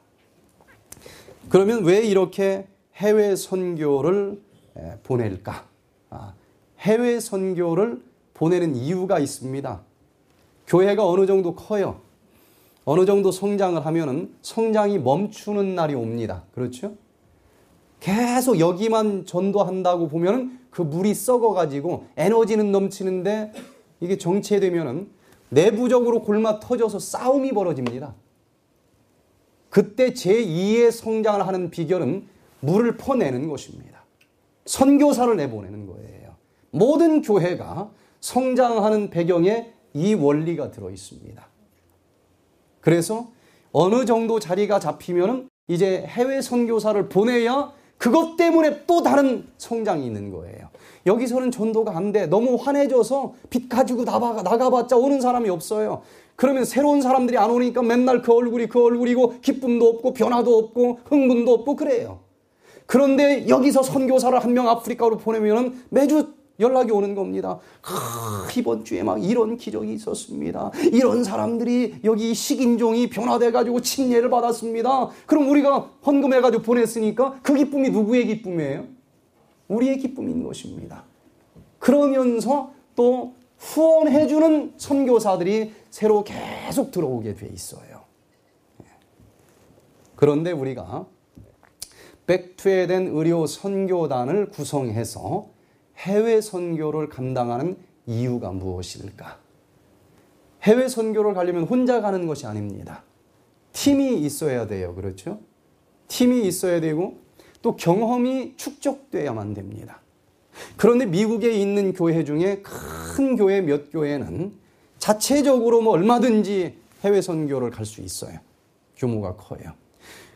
그러면 왜 이렇게 해외 선교를 보낼까? 해외 선교를 보내는 이유가 있습니다. 교회가 어느 정도 커요. 어느 정도 성장을 하면은 성장이 멈추는 날이 옵니다. 그렇죠? 계속 여기만 전도한다고 보면 그 물이 썩어가지고 에너지는 넘치는데 이게 정체되면은 내부적으로 골마 터져서 싸움이 벌어집니다. 그때 제2의 성장을 하는 비결은 물을 퍼내는 것입니다. 선교사를 내보내는 거예요. 모든 교회가 성장하는 배경에 이 원리가 들어 있습니다. 그래서 어느 정도 자리가 잡히면은 이제 해외 선교사를 보내야 그것 때문에 또 다른 성장이 있는 거예요. 여기서는 전도가 안 돼. 너무 환해져서 빚 가지고 나가봤자 오는 사람이 없어요. 그러면 새로운 사람들이 안 오니까 맨날 그 얼굴이고 기쁨도 없고 변화도 없고 흥분도 없고 그래요. 그런데 여기서 선교사를 한 명 아프리카로 보내면은 매주 연락이 오는 겁니다. 이번 주에 막 이런 기적이 있었습니다. 이런 사람들이 여기 식인종이 변화돼가지고 침례를 받았습니다. 그럼 우리가 헌금해가지고 보냈으니까 그 기쁨이 누구의 기쁨이에요? 우리의 기쁨인 것입니다. 그러면서 또 후원해주는 선교사들이 새로 계속 들어오게 돼 있어요. 그런데 우리가 백투에덴 의료 선교단을 구성해서 해외 선교를 감당하는 이유가 무엇일까? 해외 선교를 가려면 혼자 가는 것이 아닙니다. 팀이 있어야 돼요. 그렇죠? 팀이 있어야 되고 또 경험이 축적돼야만 됩니다. 그런데 미국에 있는 교회 중에 큰 교회 몇 교회는 자체적으로 얼마든지 해외 선교를 갈 수 있어요. 규모가 커요.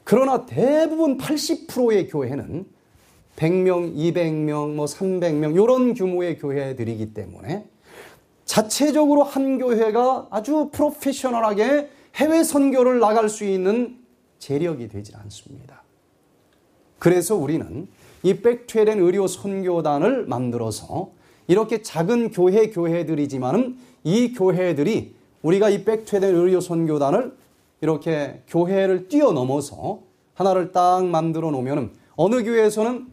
그러나 대부분 80%의 교회는 100명, 200명, 300명 이런 규모의 교회들이기 때문에 자체적으로 한 교회가 아주 프로페셔널하게 해외 선교를 나갈 수 있는 재력이 되지 않습니다. 그래서 우리는 이 백투에덴 의료 선교단을 만들어서 이렇게 작은 교회들이지만은 이 교회들이 우리가 이 백투에덴 의료 선교단을 이렇게 교회를 뛰어넘어서 하나를 딱 만들어 놓으면 어느 교회에서는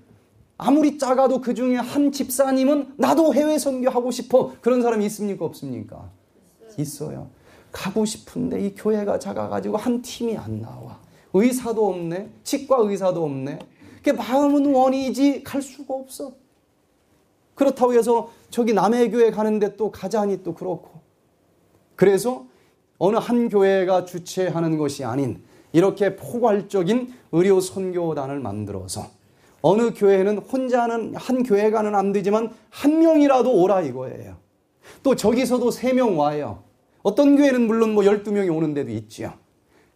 아무리 작아도 그 중에 한 집사님은 나도 해외 선교하고 싶어. 그런 사람이 있습니까? 없습니까? 있어요. 가고 싶은데 이 교회가 작아가지고 한 팀이 안 나와. 의사도 없네. 치과 의사도 없네. 마음은 원이지 갈 수가 없어. 그렇다고 해서 저기 남의 교회 가는데 또 가자니 또 그렇고. 그래서 어느 한 교회가 주최하는 것이 아닌 이렇게 포괄적인 의료 선교단을 만들어서 어느 교회는 혼자는 한 교회가는 안 되지만 한 명이라도 오라 이거예요. 또 저기서도 3명 와요. 어떤 교회는 물론 12명이 오는 데도 있죠.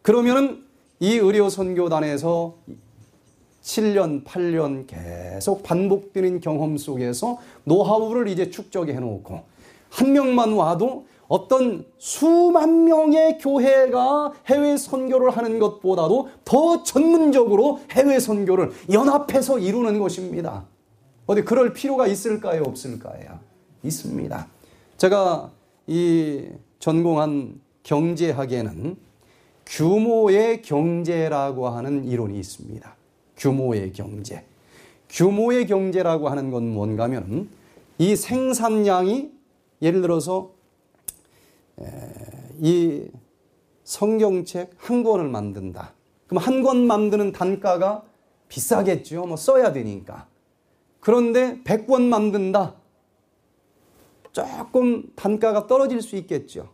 그러면은 이 의료 선교단에서 7년, 8년 계속 반복되는 경험 속에서 노하우를 이제 축적해 놓고 한 명만 와도 어떤 수만 명의 교회가 해외 선교를 하는 것보다도 더 전문적으로 해외 선교를 연합해서 이루는 것입니다. 어디 그럴 필요가 있을까요? 없을까요? 있습니다. 제가 이 전공한 경제학에는 규모의 경제라고 하는 이론이 있습니다. 규모의 경제. 규모의 경제라고 하는 건 뭔가 하면 이 생산량이 예를 들어서 이 성경책 한 권을 만든다. 그럼 한 권 만드는 단가가 비싸겠죠. 써야 되니까. 그런데 100권 만든다. 조금 단가가 떨어질 수 있겠죠.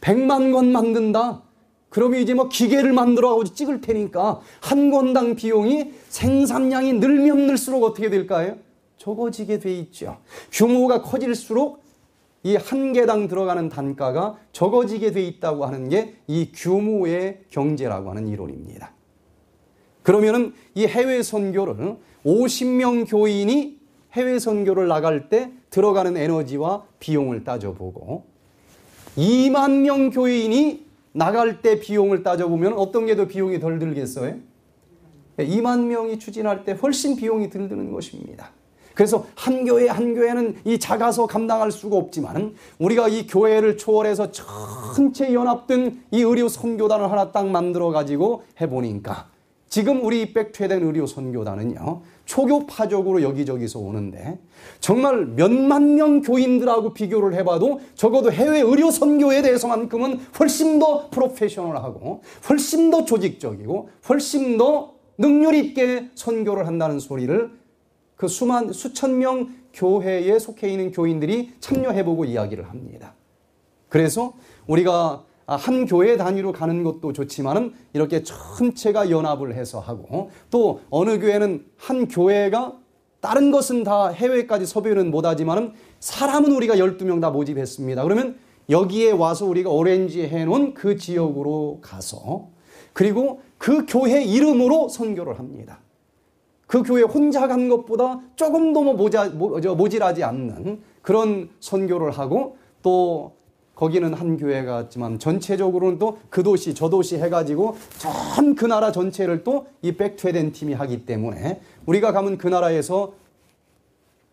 100만 권 만든다. 그러면 이제 기계를 만들어가지고 찍을 테니까 한 권당 비용이 생산량이 늘면 늘수록 어떻게 될까요? 적어지게 돼 있죠. 규모가 커질수록 이 한 개당 들어가는 단가가 적어지게 돼 있다고 하는 게 이 규모의 경제라고 하는 이론입니다. 그러면은 이 해외 선교를 50명 교인이 해외 선교를 나갈 때 들어가는 에너지와 비용을 따져보고 2만 명 교인이 나갈 때 비용을 따져보면 어떤 게 더 비용이 덜 들겠어요? 2만 명이 추진할 때 훨씬 비용이 덜 드는 것입니다. 그래서 한 교회는 이 작아서 감당할 수가 없지만 우리가 이 교회를 초월해서 전체 연합된 이 의료 선교단을 하나 딱 만들어 가지고 해보니까 지금 우리 백투에덴 의료 선교단은요 초교파적으로 여기저기서 오는데 정말 몇만 명 교인들하고 비교를 해봐도 적어도 해외 의료 선교에 대해서만큼은 훨씬 더 프로페셔널하고 훨씬 더 조직적이고 훨씬 더 능률 있게 선교를 한다는 소리를 그 수천 명 교회에 속해 있는 교인들이 참여해보고 이야기를 합니다. 그래서 우리가 한 교회 단위로 가는 것도 좋지만은 이렇게 전체가 연합을 해서 하고, 또 어느 교회는 한 교회가 다른 것은 다 해외까지 섭외는 못하지만은 사람은 우리가 12명 다 모집했습니다. 그러면 여기에 와서 우리가 오렌지 해놓은 그 지역으로 가서, 그리고 그 교회 이름으로 선교를 합니다. 그 교회 혼자 간 것보다 조금도 모질하지 않는 그런 선교를 하고, 또 거기는 한 교회가 같지만 전체적으로는 또 그 도시 저 도시 해가지고 전 그 나라 전체를 또 이 백투에덴 팀이 하기 때문에 우리가 가면 그 나라에서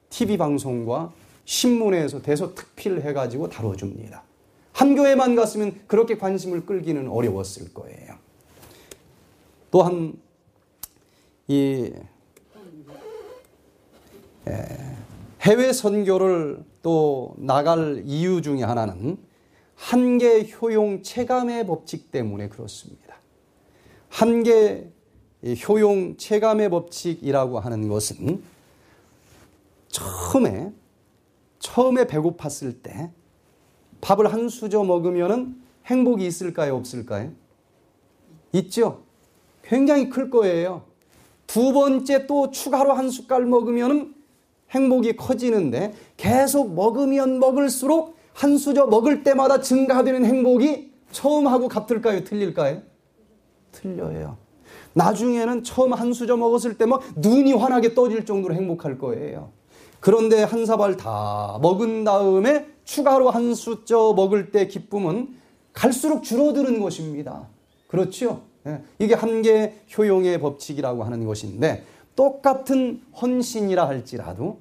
TV 방송과 신문에서 대서특필 해가지고 다뤄줍니다. 한 교회만 갔으면 그렇게 관심을 끌기는 어려웠을 거예요. 또한 이 해외 선교를 또 나갈 이유 중에 하나는 한계 효용 체감의 법칙 때문에 그렇습니다. 한계 효용 체감의 법칙이라고 하는 것은 처음에 배고팠을 때 밥을 한 수저 먹으면 행복이 있을까요, 없을까요? 있죠. 굉장히 클 거예요. 두 번째 또 추가로 한 숟갈 먹으면 행복이 커지는데, 계속 먹으면 먹을수록 한 수저 먹을 때마다 증가되는 행복이 처음하고 같을까요, 틀릴까요? 틀려요. 나중에는 처음 한 수저 먹었을 때 막 눈이 환하게 떠질 정도로 행복할 거예요. 그런데 한 사발 다 먹은 다음에 추가로 한 수저 먹을 때 기쁨은 갈수록 줄어드는 것입니다. 그렇죠? 이게 한계 효용의 법칙이라고 하는 것인데, 똑같은 헌신이라 할지라도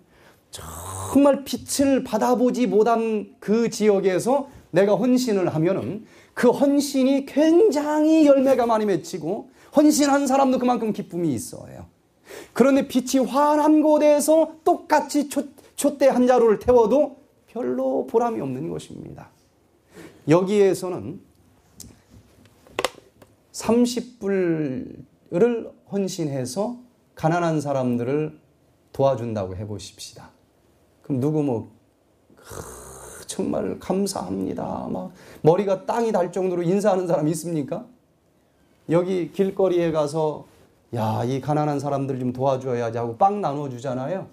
정말 빛을 받아보지 못한 그 지역에서 내가 헌신을 하면은 그 헌신이 굉장히 열매가 많이 맺히고 헌신한 사람도 그만큼 기쁨이 있어요. 그런데 빛이 환한 곳에서 똑같이 촛대 한 자루를 태워도 별로 보람이 없는 것입니다. 여기에서는 30불을 헌신해서 가난한 사람들을 도와준다고 해보십시다. 그럼 누구 정말 감사합니다, 막 머리가 땅이 닿을 정도로 인사하는 사람 있습니까? 여기 길거리에 가서 야, 이 가난한 사람들 좀 도와줘야지 하고 빵 나눠주잖아요.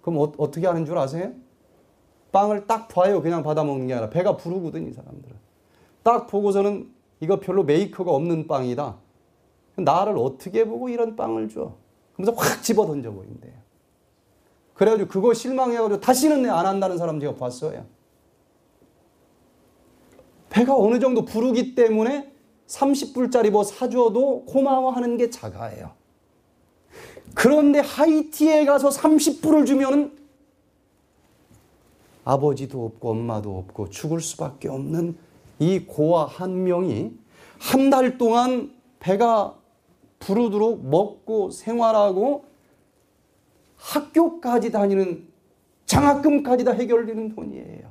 그럼 어떻게 하는 줄 아세요? 빵을 딱 봐요. 그냥 받아먹는 게 아니라 배가 부르거든, 이 사람들은. 딱 보고서는 이거 별로 메이커가 없는 빵이다. 나를 어떻게 보고 이런 빵을 줘? 그러면서 확 집어 던져버린대요. 그래가지고 그거 실망해가지고 다시는 안 한다는 사람 제가 봤어요. 배가 어느 정도 부르기 때문에 30불짜리 뭐 사줘도 고마워하는 게 작아요. 그런데 하이티에 가서 30불을 주면은 아버지도 없고 엄마도 없고 죽을 수밖에 없는 이 고아 한 명이 한 달 동안 배가 부르도록 먹고 생활하고 학교까지 다니는 장학금까지 다 해결되는 돈이에요.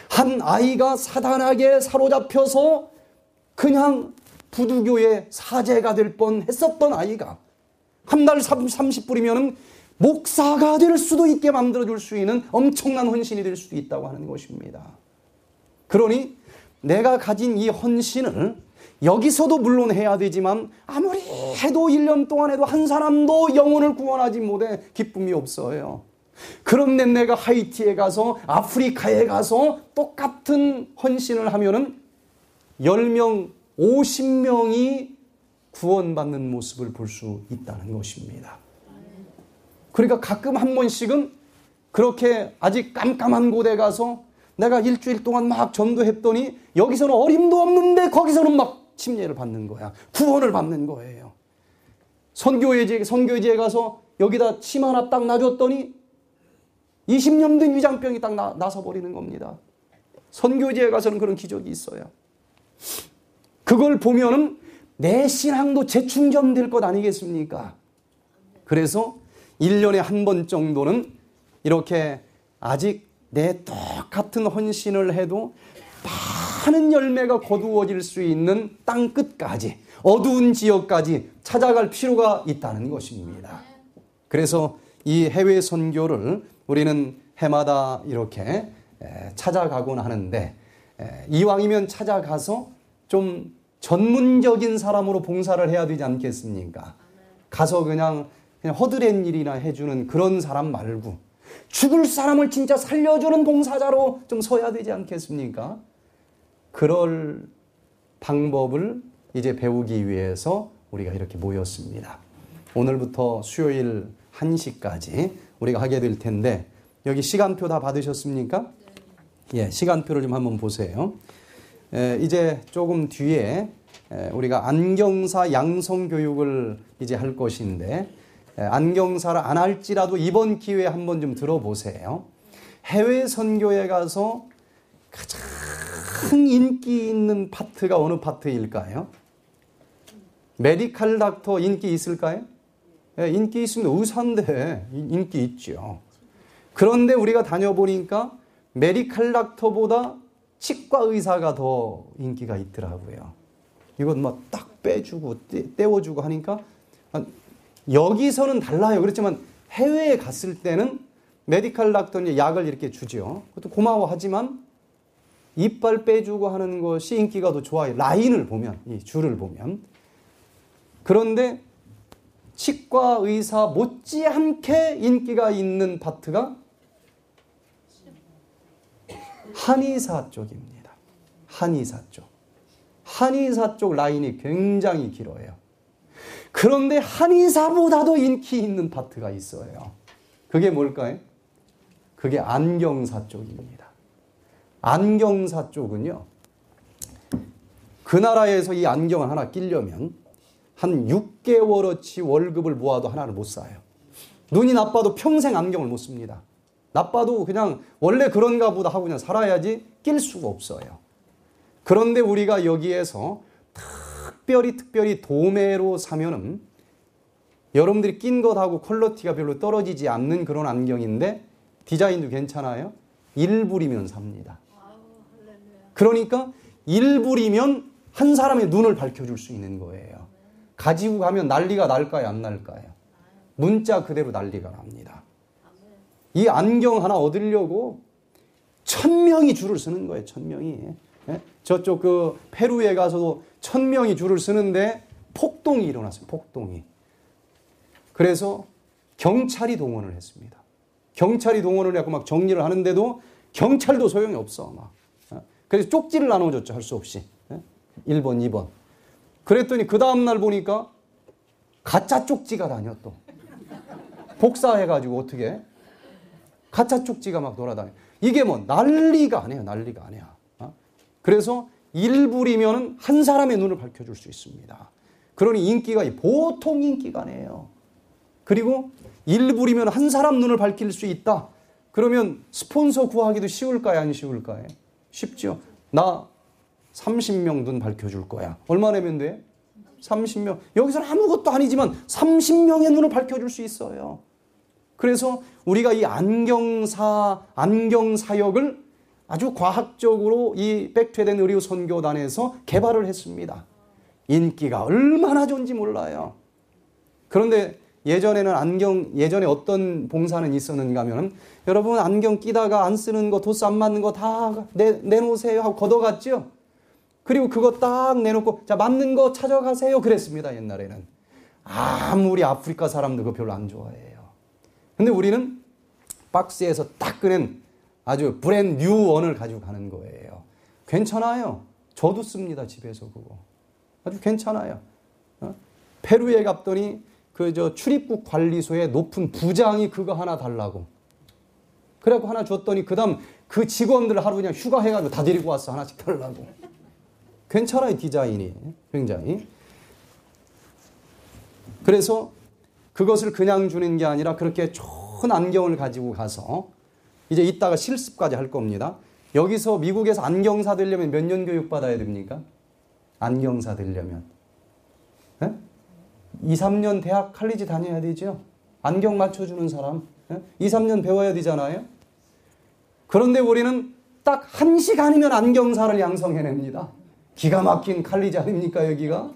한 아이가 사단하게 사로잡혀서 그냥 부두교의 사제가 될 뻔했었던 아이가 한 달 30불이면 목사가 될 수도 있게 만들어줄 수 있는 엄청난 헌신이 될 수도 있다고 하는 것입니다. 그러니 내가 가진 이 헌신을 여기서도 물론 해야 되지만 아무리 해도 1년 동안 해도 한 사람도 영혼을 구원하지 못해 기쁨이 없어요. 그런데 내가 하이티에 가서 아프리카에 가서 똑같은 헌신을 하면은 10명, 50명이 구원받는 모습을 볼 수 있다는 것입니다. 그러니까 가끔 한 번씩은 그렇게 아직 깜깜한 곳에 가서 내가 일주일 동안 막 전도했더니 여기서는 어림도 없는데 거기서는 막 침례를 받는 거야. 구원을 받는 거예요. 선교회지에 가서 여기다 침 하나 딱 놔줬더니 20년 된 위장병이 딱 나서 버리는 겁니다. 선교지에 가서는 그런 기적이 있어요. 그걸 보면은 내 신앙도 재충전될 것 아니겠습니까? 그래서 1년에 한 번 정도는 이렇게 아직 내 똑같은 헌신을 해도 많은 열매가 거두어질 수 있는 땅 끝까지, 어두운 지역까지 찾아갈 필요가 있다는 것입니다. 그래서 이 해외 선교를 우리는 해마다 이렇게 찾아가곤 하는데, 이왕이면 찾아가서 좀 전문적인 사람으로 봉사를 해야 되지 않겠습니까? 가서 그냥 허드렛 일이나 해주는 그런 사람 말고 죽을 사람을 진짜 살려주는 봉사자로 좀 서야 되지 않겠습니까? 그럴 방법을 이제 배우기 위해서 우리가 이렇게 모였습니다. 오늘부터 수요일 1시까지 우리가 하게 될 텐데, 여기 시간표 다 받으셨습니까? 예, 시간표를 좀 한번 보세요. 이제 조금 뒤에 우리가 안경사 양성교육을 이제 할 것인데, 안경사를 안 할지라도 이번 기회에 한번 좀 들어보세요. 해외 선교에 가서 가장 인기 있는 파트가 어느 파트일까요? 메디컬 닥터 인기 있을까요? 네, 인기 있습니다. 의사인데 인기 있죠. 그런데 우리가 다녀보니까 메디컬 닥터보다 치과 의사가 더 인기가 있더라고요. 이건 막 딱 빼주고 떼워주고 하니까, 여기서는 달라요. 그렇지만 해외에 갔을 때는 메디컬 닥터는 약을 이렇게 주죠. 그것도 고마워하지만 이빨 빼주고 하는 것이 인기가 더 좋아요. 라인을 보면, 이 줄을 보면. 그런데 치과 의사 못지않게 인기가 있는 파트가 한의사 쪽입니다. 한의사 쪽. 한의사 쪽 라인이 굉장히 길어요. 그런데 한의사보다도 인기 있는 파트가 있어요. 그게 뭘까요? 그게 안경사 쪽입니다. 안경사 쪽은요, 그 나라에서 이 안경을 하나 끼려면 한 6개월어치 월급을 모아도 하나를 못 사요. 눈이 나빠도 평생 안경을 못 씁니다. 나빠도 그냥 원래 그런가 보다 하고 그냥 살아야지 낄 수가 없어요. 그런데 우리가 여기에서 특별히 도매로 사면은 여러분들이 낀 것하고 퀄리티가 별로 떨어지지 않는 그런 안경인데 디자인도 괜찮아요. 1불이면 삽니다. 그러니까 1불이면 한 사람의 눈을 밝혀줄 수 있는 거예요. 가지고 가면 난리가 날까요, 안 날까요? 문자 그대로 난리가 납니다. 이 안경 하나 얻으려고 1000명이 줄을 서는 거예요. 1000명이. 저쪽 그 페루에 가서도 1000명이 줄을 서는데 폭동이 일어났어요. 폭동이. 그래서 경찰이 동원을 했습니다. 경찰이 동원을 해서 막 정리를 하는데도 경찰도 소용이 없어. 막. 그래서 쪽지를 나눠줬죠. 할 수 없이. 1번, 2번. 그랬더니 그 다음날 보니까 가짜 쪽지가 다녀 또. 복사해가지고 어떻게. 가짜 쪽지가 막 돌아다녀. 이게 뭐 난리가 아니에요. 난리가 아니야. 그래서 1불이면 한 사람의 눈을 밝혀줄 수 있습니다. 그러니 인기가 보통 인기가 아니에요. 그리고 1불이면 한 사람 눈을 밝힐 수 있다. 그러면 스폰서 구하기도 쉬울까요? 안 쉬울까요? 쉽죠. 나 30명 눈 밝혀줄 거야. 얼마 내면 돼? 30명. 여기서는 아무것도 아니지만 30명의 눈을 밝혀줄 수 있어요. 그래서 우리가 이 안경사역을 아주 과학적으로 이 백퇴된 의료 선교단에서 개발을 했습니다. 인기가 얼마나 좋은지 몰라요. 그런데 예전에 어떤 봉사는 있었는가 하면, 여러분 안경 끼다가 안 쓰는 거, 도수 안 맞는 거 다 내놓으세요 하고 걷어갔죠. 그리고 그거 딱 내놓고, 자, 맞는 거 찾아가세요 그랬습니다. 옛날에는. 아무리 아프리카 사람들 그거 별로 안 좋아해요. 근데 우리는 박스에서 딱 꺼낸 아주 브랜드 뉴 원을 가지고 가는 거예요. 괜찮아요. 저도 씁니다. 집에서 그거. 아주 괜찮아요. 페루에 갔더니 출입국 관리소의 높은 부장이 그거 하나 달라고. 그래갖고 하나 줬더니 그다음 그 직원들 하루 그냥 휴가해가지고 다 데리고 왔어. 하나씩 달라고. 괜찮아요. 디자인이. 굉장히. 그래서 그것을 그냥 주는 게 아니라 그렇게 좋은 안경을 가지고 가서 이제 이따가 실습까지 할 겁니다. 여기서 미국에서 안경사 되려면 몇 년 교육 받아야 됩니까? 안경사 되려면. 네? 2, 3년 대학 칼리지 다녀야 되죠. 안경 맞춰주는 사람. 2, 3년 배워야 되잖아요. 그런데 우리는 딱 1시간이면 안경사를 양성해냅니다. 기가 막힌 칼리지 아닙니까 여기가?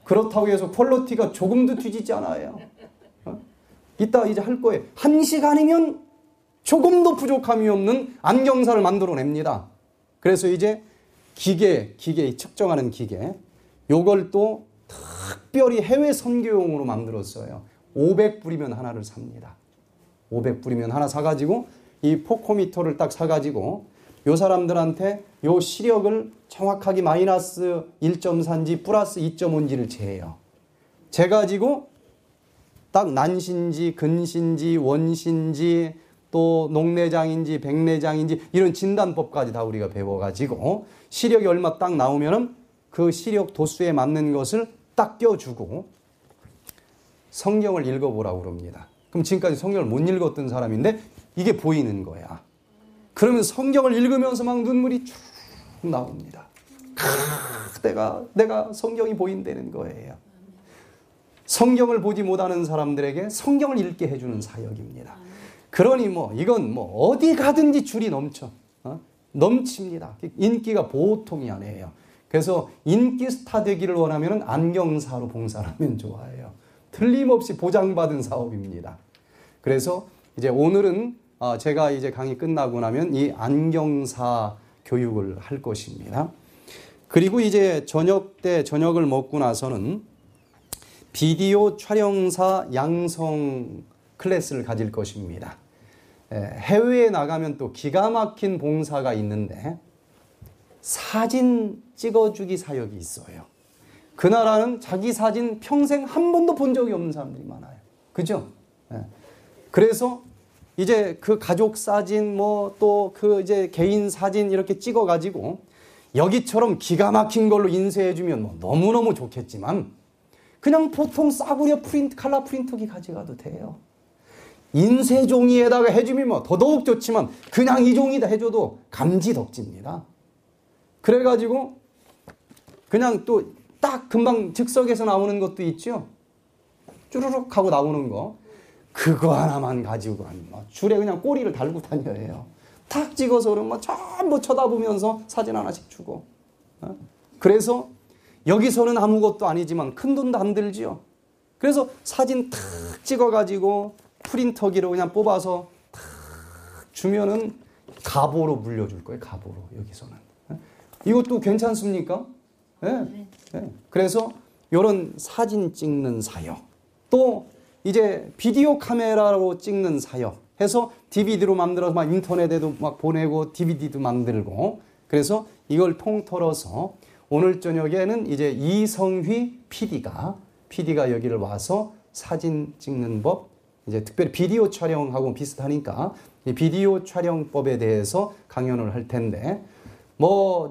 그렇다고 해서 퀄리티가 조금도 뒤지지 않아요. 이따 이제 할 거예요. 1시간이면 조금도 부족함이 없는 안경사를 만들어냅니다. 그래서 이제 기계 측정하는 기계, 요걸 또 특별히 해외 선교용으로 만들었어요. 500불이면 하나를 삽니다. 500불이면 하나 사가지고 이 포코미터를 딱 사가지고 요 사람들한테 요 시력을 정확하게 마이너스 1.4인지 플러스 2.5인지를 재요. 재가지고 딱 난신지 근신지 원신지 또 녹내장인지 백내장인지 이런 진단법까지 다 우리가 배워가지고 시력이 얼마 딱 나오면은 그 시력 도수에 맞는 것을 딱 껴주고 성경을 읽어보라고 그럽니다. 그럼 지금까지 성경을 못 읽었던 사람인데 이게 보이는 거야. 그러면 성경을 읽으면서 막 눈물이 쭉 나옵니다. 내가 성경이 보인다는 거예요. 성경을 보지 못하는 사람들에게 성경을 읽게 해주는 사역입니다. 그러니 이건 어디 가든지 줄이 넘칩니다. 인기가 보통이 아니에요. 그래서 인기 스타 되기를 원하면 안경사로 봉사를 하면 좋아요. 틀림없이 보장받은 사업입니다. 그래서 이제 오늘은 제가 이제 강의 끝나고 나면 이 안경사 교육을 할 것입니다. 그리고 이제 저녁 때 저녁을 먹고 나서는 비디오 촬영사 양성 클래스를 가질 것입니다. 해외에 나가면 또 기가 막힌 봉사가 있는데 사진 찍어주기 사역이 있어요. 그 나라는 자기 사진 평생 한 번도 본 적이 없는 사람들이 많아요. 그죠? 그래서 이제 그 가족 사진 또 그 이제 개인 사진 이렇게 찍어가지고 여기처럼 기가 막힌 걸로 인쇄해주면 너무너무 좋겠지만 그냥 보통 싸구려 칼라 프린터기 가져가도 돼요. 인쇄 종이에다가 해주면 더더욱 좋지만 그냥 이 종이다 해줘도 감지덕지입니다. 그래가지고 그냥 또 딱 금방 즉석에서 나오는 것도 있죠. 쭈르륵 하고 나오는 거. 그거 하나만 가지고 줄에 그냥 꼬리를 달고 다녀요. 탁 찍어서 그러면 전부 쳐다보면서 사진 하나씩 주고. 그래서 여기서는 아무것도 아니지만 큰 돈도 안 들지요. 그래서 사진 탁 찍어가지고 프린터기로 그냥 뽑아서 탁 주면은 가보로 물려줄 거예요. 가보로 여기서는. 이것도 괜찮습니까? 네. 네. 그래서 이런 사진 찍는 사역, 또 이제 비디오 카메라로 찍는 사역 해서 DVD로 만들어서 막 인터넷에도 막 보내고 DVD도 만들고, 그래서 이걸 통틀어서 오늘 저녁에는 이제 이성휘 PD가 여기를 와서 사진 찍는 법, 이제 특별히 비디오 촬영하고 비슷하니까 이 비디오 촬영법에 대해서 강연을 할 텐데,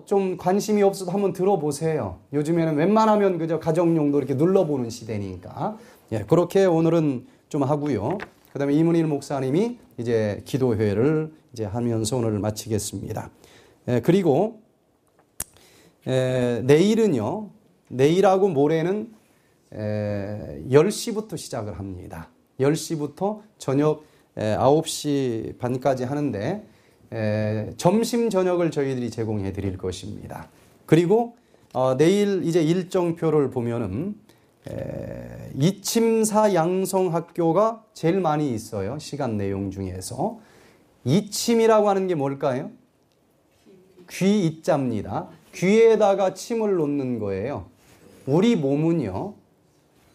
좀 관심이 없어도 한번 들어보세요. 요즘에는 웬만하면 그저 가정용도 이렇게 눌러보는 시대니까. 그렇게 오늘은 좀 하고요. 그 다음에 이문일 목사님이 이제 기도회를 이제 하면서 오늘 마치겠습니다. 그리고 내일은요, 내일하고 모레는 10시부터 시작을 합니다. 10시부터 저녁 9시 반까지 하는데, 점심 저녁을 저희들이 제공해 드릴 것입니다. 그리고 내일 이제 일정표를 보면은 이침사 양성학교가 제일 많이 있어요. 시간 내용 중에서. 이침이라고 하는 게 뭘까요? 귀 이자입니다. 귀에다가 침을 놓는 거예요. 우리 몸은요,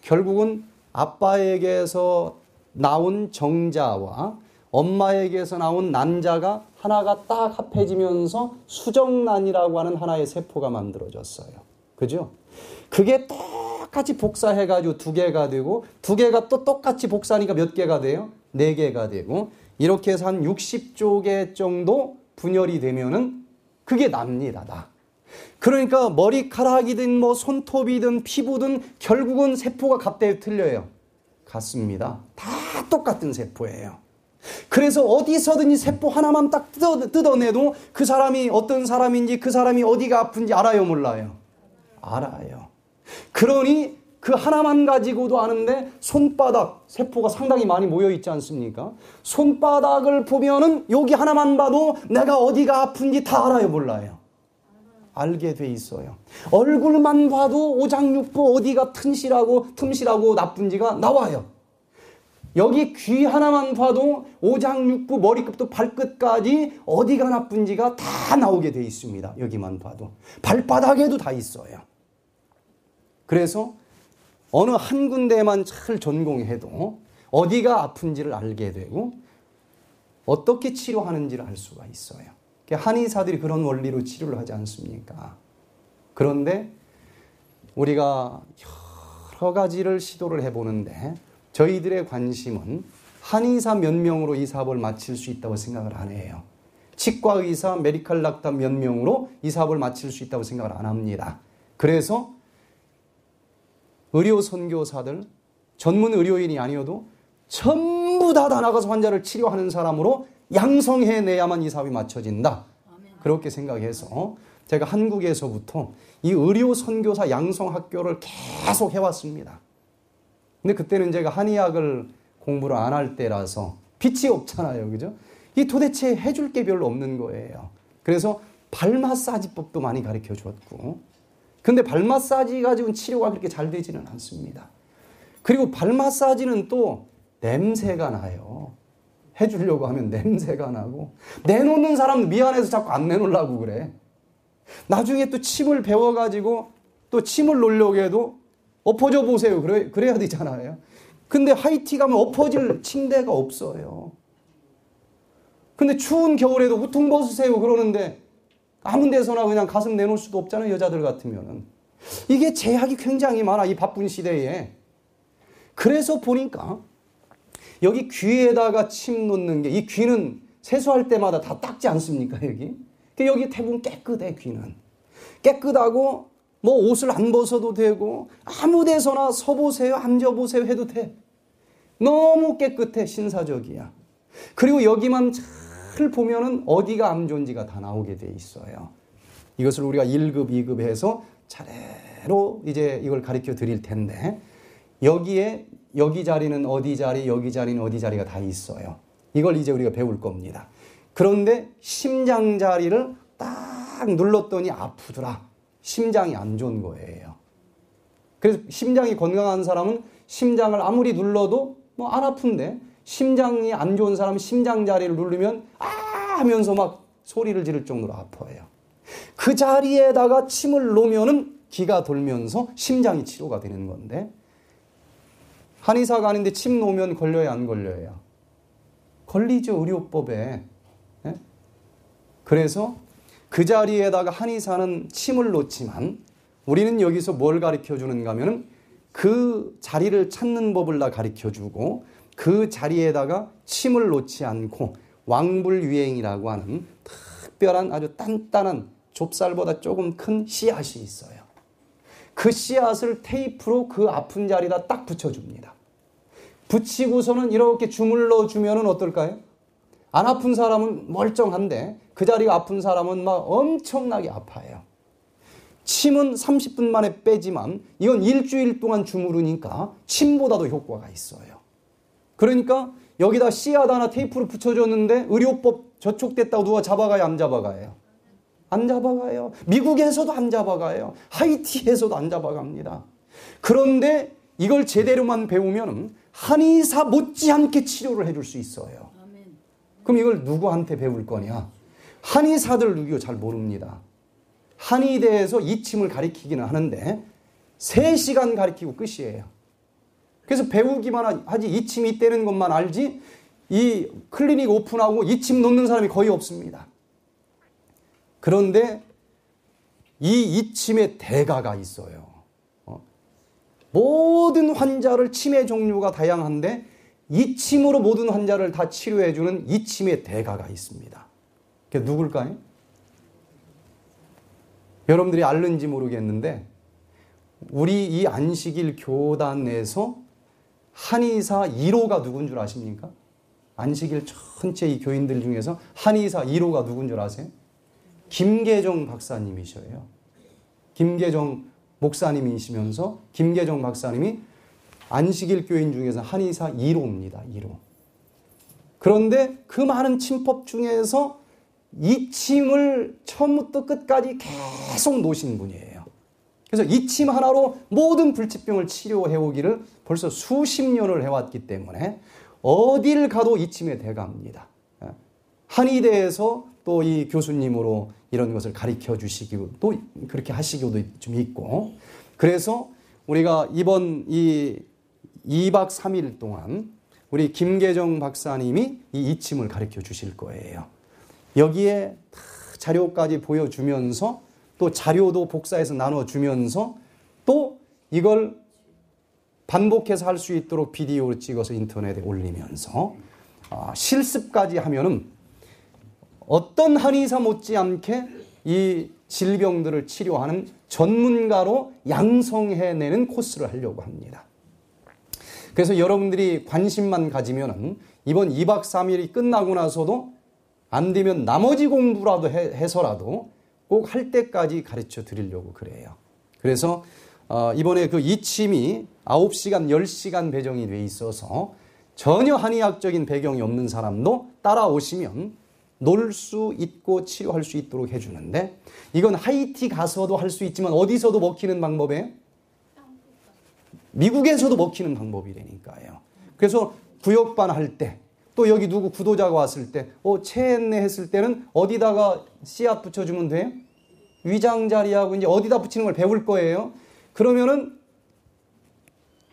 결국은 아빠에게서 나온 정자와 엄마에게서 나온 난자가 하나가 딱 합해지면서 수정란이라고 하는 하나의 세포가 만들어졌어요. 그죠? 그게 똑같이 복사해가지고 2개가 되고, 2개가 또 똑같이 복사하니까 몇 개가 돼요? 4개가 되고, 이렇게 해서 한 60조 개 정도 분열이 되면은 그게 납니다, 나. 그러니까 머리카락이든 손톱이든 피부든 결국은 세포가 갑자기 틀려요. 같습니다. 다 똑같은 세포예요. 그래서 어디서든 이 세포 하나만 딱 뜯어내도 그 사람이 어떤 사람인지, 그 사람이 어디가 아픈지 알아요, 몰라요? 알아요. 그러니 그 하나만 가지고도 아는데 손바닥 세포가 상당히 많이 모여 있지 않습니까? 손바닥을 보면은 여기 하나만 봐도 내가 어디가 아픈지 다 알아요, 몰라요? 알게 돼 있어요. 얼굴만 봐도 오장육부 어디가 틈실하고 나쁜지가 나와요. 여기 귀 하나만 봐도 오장육부 머리끝부터 발끝까지 어디가 나쁜지가 다 나오게 돼 있습니다. 여기만 봐도. 발바닥에도 다 있어요. 그래서 어느 한 군데만 잘 전공해도 어디가 아픈지를 알게 되고 어떻게 치료하는지를 알 수가 있어요. 한의사들이 그런 원리로 치료를 하지 않습니까? 그런데 우리가 여러 가지를 시도를 해보는데 저희들의 관심은 한의사 몇 명으로 이 사업을 마칠 수 있다고 생각을 안 해요. 치과의사, 메디컬 닥터 몇 명으로 이 사업을 마칠 수 있다고 생각을 안 합니다. 그래서 의료 선교사들, 전문 의료인이 아니어도 전부 다 나가서 환자를 치료하는 사람으로 양성해내야만 이 사업이 맞춰진다. 그렇게 생각해서 제가 한국에서부터 이 의료 선교사 양성학교를 계속 해왔습니다. 근데 그때는 제가 한의학을 공부를 안 할 때라서 빛이 없잖아요. 그죠? 이 도대체 해줄 게 별로 없는 거예요. 그래서 발 마사지법도 많이 가르쳐 줬고, 근데 발 마사지 가지고는 치료가 그렇게 잘 되지는 않습니다. 그리고 발 마사지는 또 냄새가 나요. 해주려고 하면 냄새가 나고, 내놓는 사람 미안해서 자꾸 안 내놓으려고 그래. 나중에 또 침을 배워가지고 또 침을 놓으려고 해도 엎어져 보세요. 그래야 되잖아요. 근데 하이티 가면 엎어질 침대가 없어요. 근데 추운 겨울에도 우통 벗으세요 그러는데 아무 데서나 그냥 가슴 내놓을 수도 없잖아요. 여자들 같으면은. 이게 제약이 굉장히 많아, 이 바쁜 시대에. 그래서 보니까 여기 귀에다가 침 놓는 게, 이 귀는 세수할 때마다 다 닦지 않습니까, 여기? 여기 대부분 깨끗해, 귀는. 깨끗하고 뭐 옷을 안 벗어도 되고 아무 데서나 서보세요, 앉아보세요 해도 돼. 너무 깨끗해, 신사적이야. 그리고 여기만 잘 보면은 어디가 암 좋은지가 다 나오게 돼 있어요. 이것을 우리가 1급, 2급 해서 차례로 이제 이걸 가르쳐 드릴 텐데, 여기에 여기 자리는 어디 자리, 여기 자리는 어디 자리가 다 있어요. 이걸 이제 우리가 배울 겁니다. 그런데 심장 자리를 딱 눌렀더니 아프더라. 심장이 안 좋은 거예요. 그래서 심장이 건강한 사람은 심장을 아무리 눌러도 뭐 안 아픈데, 심장이 안 좋은 사람은 심장 자리를 누르면 아 하면서 막 소리를 지를 정도로 아파요. 그 자리에다가 침을 놓으면은 기가 돌면서 심장이 치료가 되는 건데, 한의사가 아닌데 침 놓으면 걸려요, 안 걸려요? 걸리죠, 의료법에. 예? 그래서 그 자리에다가 한의사는 침을 놓지만 우리는 여기서 뭘 가르쳐 주는가 하면은 그 자리를 찾는 법을 다 가르쳐 주고, 그 자리에다가 침을 놓지 않고 왕불유행이라고 하는 특별한 아주 단단한 좁쌀보다 조금 큰 씨앗이 있어요. 그 씨앗을 테이프로 그 아픈 자리에다 딱 붙여줍니다. 붙이고서는 이렇게 주물러 주면은 어떨까요? 안 아픈 사람은 멀쩡한데 그 자리가 아픈 사람은 막 엄청나게 아파요. 침은 30분 만에 빼지만 이건 일주일 동안 주무르니까 침보다도 효과가 있어요. 그러니까 여기다 씨앗 하나 테이프로 붙여줬는데 의료법 저촉됐다고 누가 잡아가요, 안 잡아가요? 안 잡아가요. 미국에서도 안 잡아가요. 하이티에서도 안 잡아갑니다. 그런데 이걸 제대로만 배우면 한의사 못지않게 치료를 해줄 수 있어요. 그럼 이걸 누구한테 배울 거냐? 한의사들 이거 잘 모릅니다. 한의대에서 이 침을 가르치기는 하는데 3시간 가르치고 끝이에요. 그래서 배우기만 하지 이 침이 있다는 것만 알지 이 클리닉 오픈하고 이 침 놓는 사람이 거의 없습니다. 그런데 이 침의 대가가 있어요. 모든 환자를 침의 종류가 다양한데 이 침으로 모든 환자를 다 치료해주는 이 침의 대가가 있습니다. 그게 누굴까요? 여러분들이 알는지 모르겠는데 우리 이 안식일 교단에서 한의사 1호가 누군 줄 아십니까? 안식일 전체 이 교인들 중에서 한의사 1호가 누군 줄 아세요? 김계정 박사님이셔요. 김계정 목사님이시면서 김계정 박사님이 안식일 교인 중에서 한의사 1호입니다. 1호. 그런데 그 많은 침법 중에서 이침을 처음부터 끝까지 계속 놓으신 분이에요. 그래서 이침 하나로 모든 불치병을 치료해 오기를 벌써 수십 년을 해왔기 때문에 어딜 가도 이침에 대가입니다. 한의대에서 또 이 교수님으로 이런 것을 가르쳐 주시기도 또 그렇게 하시기도 좀 있고, 그래서 우리가 이번 이 2박 3일 동안 우리 김계정 박사님이 이 이침을 가르쳐 주실 거예요. 여기에 자료까지 보여주면서 또 자료도 복사해서 나눠주면서 또 이걸 반복해서 할 수 있도록 비디오를 찍어서 인터넷에 올리면서 실습까지 하면은 어떤 한의사 못지않게 이 질병들을 치료하는 전문가로 양성해내는 코스를 하려고 합니다. 그래서 여러분들이 관심만 가지면은 이번 2박 3일이 끝나고 나서도 안 되면 나머지 공부라도 해서라도 꼭 할 때까지 가르쳐 드리려고 그래요. 그래서 이번에 그 이침이 9시간, 10시간 배정이 돼 있어서 전혀 한의학적인 배경이 없는 사람도 따라오시면 놀 수 있고 치료할 수 있도록 해주는데, 이건 하이티 가서도 할 수 있지만 어디서도 먹히는 방법이에요? 미국에서도 먹히는 방법이라니까요. 그래서 구역반 할 때, 또 여기 누구 구도자가 왔을 때, 체했네 했을 때는 어디다가 씨앗 붙여주면 돼요? 위장자리하고 이제 어디다 붙이는 걸 배울 거예요. 그러면은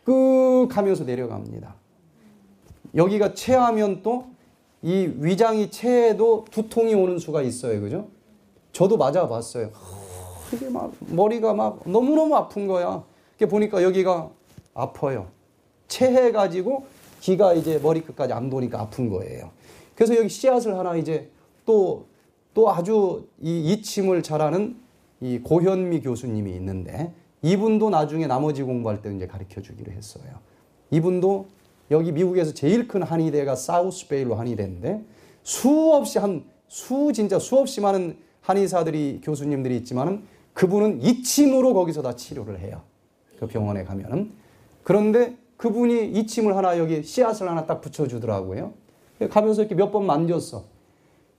끄 가면서 내려갑니다. 여기가 체하면 또 이 위장이 체해도 두통이 오는 수가 있어요. 그죠? 저도 맞아봤어요. 이게 막 머리가 막 너무너무 아픈 거야. 이렇게 보니까 여기가 아파요. 체해가지고 기가 이제 머리끝까지 안 도니까 아픈 거예요. 그래서 여기 씨앗을 하나 이제 또 아주 이 이침을 잘하는 이 고현미 교수님이 있는데, 이분도 나중에 나머지 공부할 때 이제 가르쳐 주기로 했어요. 이분도 여기 미국에서 제일 큰 한의대가 사우스베일로 한의대인데 진짜 수없이 많은 한의사들이 교수님들이 있지만은 그분은 이침으로 거기서 다 치료를 해요. 그 병원에 가면은. 그런데 그분이 이침을 하나 여기 씨앗을 하나 딱 붙여주더라고요. 가면서 이렇게 몇 번 만졌어.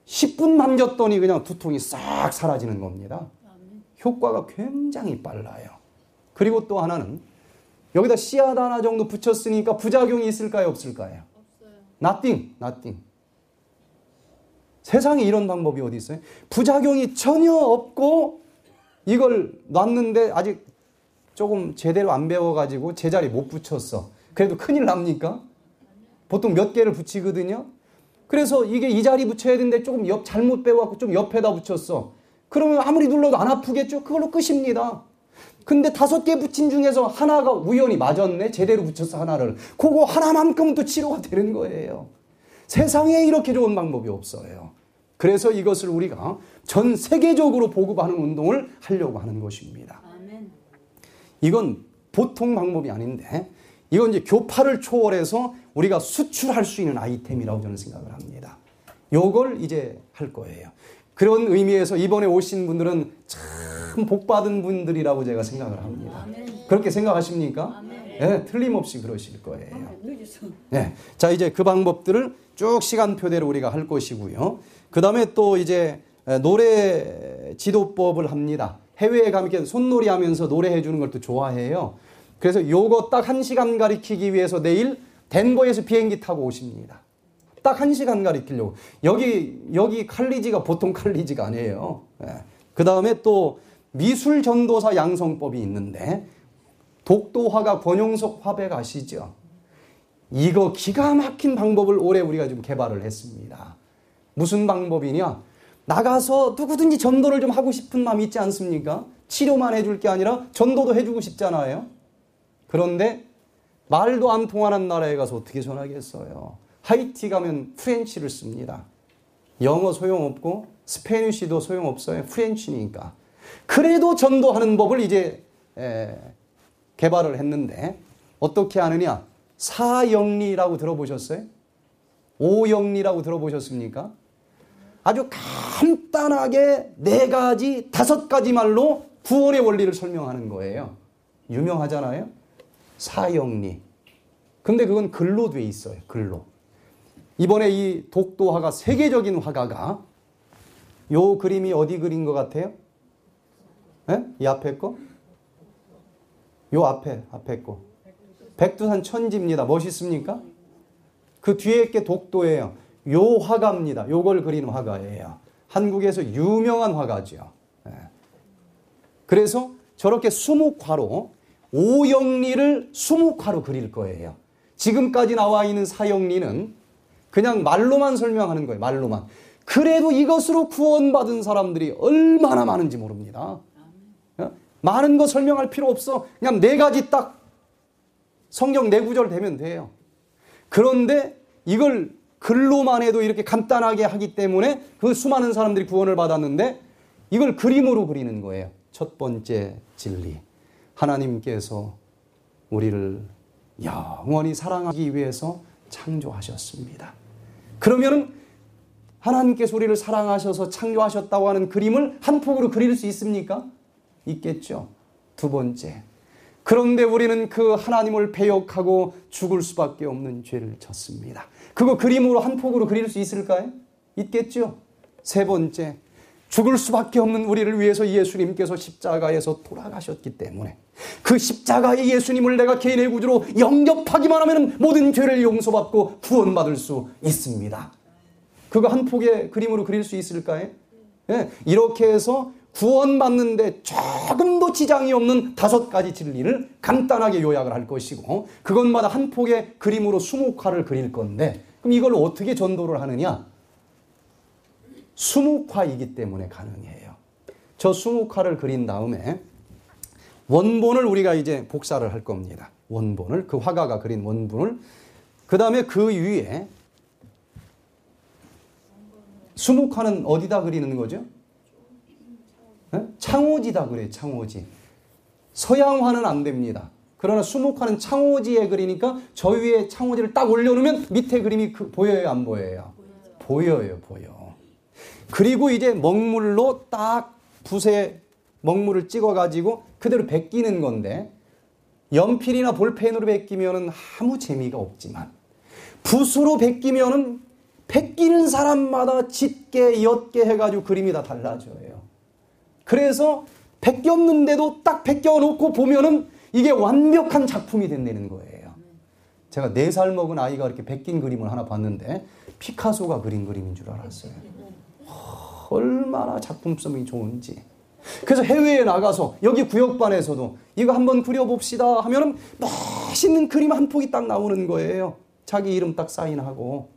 10분 만졌더니 그냥 두통이 싹 사라지는 겁니다. 효과가 굉장히 빨라요. 그리고 또 하나는 여기다 씨앗 하나 정도 붙였으니까 부작용이 있을까요? 없을까요? 없어요. Nothing. 세상에 이런 방법이 어디 있어요? 부작용이 전혀 없고 이걸 놨는데 아직 조금 제대로 안 배워가지고 제자리 못 붙였어. 그래도 큰일 납니까? 보통 몇 개를 붙이거든요. 그래서 이게 이 자리 붙여야 되는데 조금 잘못 배워갖고 좀 옆에다 붙였어. 그러면 아무리 눌러도 안 아프겠죠? 그걸로 끝입니다. 근데 5개 붙인 중에서 하나가 우연히 맞았네? 제대로 붙였어, 하나를. 그거 하나만큼은 또 치료가 되는 거예요. 세상에 이렇게 좋은 방법이 없어요. 그래서 이것을 우리가 전 세계적으로 보급하는 운동을 하려고 하는 것입니다. 이건 보통 방법이 아닌데, 이건 이제 교파를 초월해서 우리가 수출할 수 있는 아이템이라고 저는 생각을 합니다. 요걸 이제 할 거예요. 그런 의미에서 이번에 오신 분들은 참 복받은 분들이라고 제가 생각을 합니다. 그렇게 생각하십니까? 네, 틀림없이 그러실 거예요. 네, 자, 이제 그 방법들을 쭉 시간표대로 우리가 할 것이고요. 그 다음에 또 이제 노래 지도법을 합니다. 해외에 가면 이렇게 손놀이 하면서 노래해 주는 걸 또 좋아해요. 그래서 요거 딱 1시간 가리키기 위해서 내일 덴버에서 비행기 타고 오십니다. 딱 1시간 가리키려고. 여기 칼리지가 보통 칼리지가 아니에요. 네. 그 다음에 또 미술 전도사 양성법이 있는데, 독도화가 권용석 화백 아시죠? 이거 기가 막힌 방법을 올해 우리가 좀 개발을 했습니다. 무슨 방법이냐? 나가서 누구든지 전도를 좀 하고 싶은 마음이 있지 않습니까? 치료만 해줄 게 아니라 전도도 해주고 싶잖아요. 그런데 말도 안 통하는 나라에 가서 어떻게 전하겠어요? 하이티 가면 프렌치를 씁니다. 영어 소용없고 스페니쉬도 소용없어요. 프렌치니까. 그래도 전도하는 법을 이제 개발을 했는데, 어떻게 하느냐? 사영리라고 들어보셨어요? 오영리라고 들어보셨습니까? 아주 간단하게 4가지, 5가지 말로 구원의 원리를 설명하는 거예요. 유명하잖아요. 사형리. 근데 그건 글로 돼 있어요. 글로. 이번에 이 독도화가 세계적인 화가가 요 그림이 어디 그린 것 같아요? 네? 이 앞에 거? 요 앞에 거. 백두산 천지입니다. 멋있습니까? 그 뒤에 게 독도예요. 요 화가입니다. 요걸 그린 화가예요. 한국에서 유명한 화가죠. 네. 그래서 저렇게 수묵화로 오영리를 수묵화로 그릴 거예요. 지금까지 나와 있는 사형리는 그냥 말로만 설명하는 거예요. 말로만. 그래도 이것으로 구원받은 사람들이 얼마나 많은지 모릅니다. 많은 거 설명할 필요 없어. 그냥 4가지 딱 성경 4구절 되면 돼요. 그런데 이걸 글로만 해도 이렇게 간단하게 하기 때문에 그 수많은 사람들이 구원을 받았는데 이걸 그림으로 그리는 거예요. 첫 번째 진리. 하나님께서 우리를 영원히 사랑하기 위해서 창조하셨습니다. 그러면은 하나님께서 우리를 사랑하셔서 창조하셨다고 하는 그림을 한 폭으로 그릴 수 있습니까? 있겠죠. 두 번째. 그런데 우리는 그 하나님을 배역하고 죽을 수밖에 없는 죄를 졌습니다. 그거 그림으로 한 폭으로 그릴 수 있을까요? 있겠죠. 세 번째. 죽을 수밖에 없는 우리를 위해서 예수님께서 십자가에서 돌아가셨기 때문에 그 십자가의 예수님을 내가 개인의 구주로 영접하기만 하면 모든 죄를 용서받고 구원받을 수 있습니다. 그거 한 폭의 그림으로 그릴 수 있을까요? 네, 이렇게 해서 구원받는데 조금도 지장이 없는 5가지 진리를 간단하게 요약을 할 것이고 그것마다 한 폭의 그림으로 수묵화를 그릴 건데 그럼 이걸 어떻게 전도를 하느냐? 수묵화이기 때문에 가능해요. 저 수묵화를 그린 다음에 원본을 우리가 이제 복사를 할 겁니다. 원본을, 그 화가가 그린 원본을. 그 다음에 그 위에 수묵화는 어디다 그리는 거죠? 네? 창호지다 그래요. 창호지. 서양화는 안 됩니다. 그러나 수묵화는 창호지에 그리니까 저 위에 창호지를 딱 올려놓으면 밑에 그림이 보여요? 안 보여요? 보여요. 보여. 그리고 이제 먹물로 딱 붓에 먹물을 찍어가지고 그대로 베끼는 건데 연필이나 볼펜으로 베끼면 아무 재미가 없지만 붓으로 베끼면 베끼는 사람마다 짙게 옅게 해가지고 그림이 다 달라져요. 그래서 베꼈는데도 딱 베껴놓고 보면은 이게 완벽한 작품이 된다는 거예요. 제가 4살 먹은 아이가 이렇게 베낀 그림을 하나 봤는데 피카소가 그린 그림인 줄 알았어요. 얼마나 작품성이 좋은지. 그래서 해외에 나가서 여기 구역반에서도 이거 한번 그려봅시다 하면은 멋있는 그림 한 폭이 딱 나오는 거예요. 자기 이름 딱 사인하고.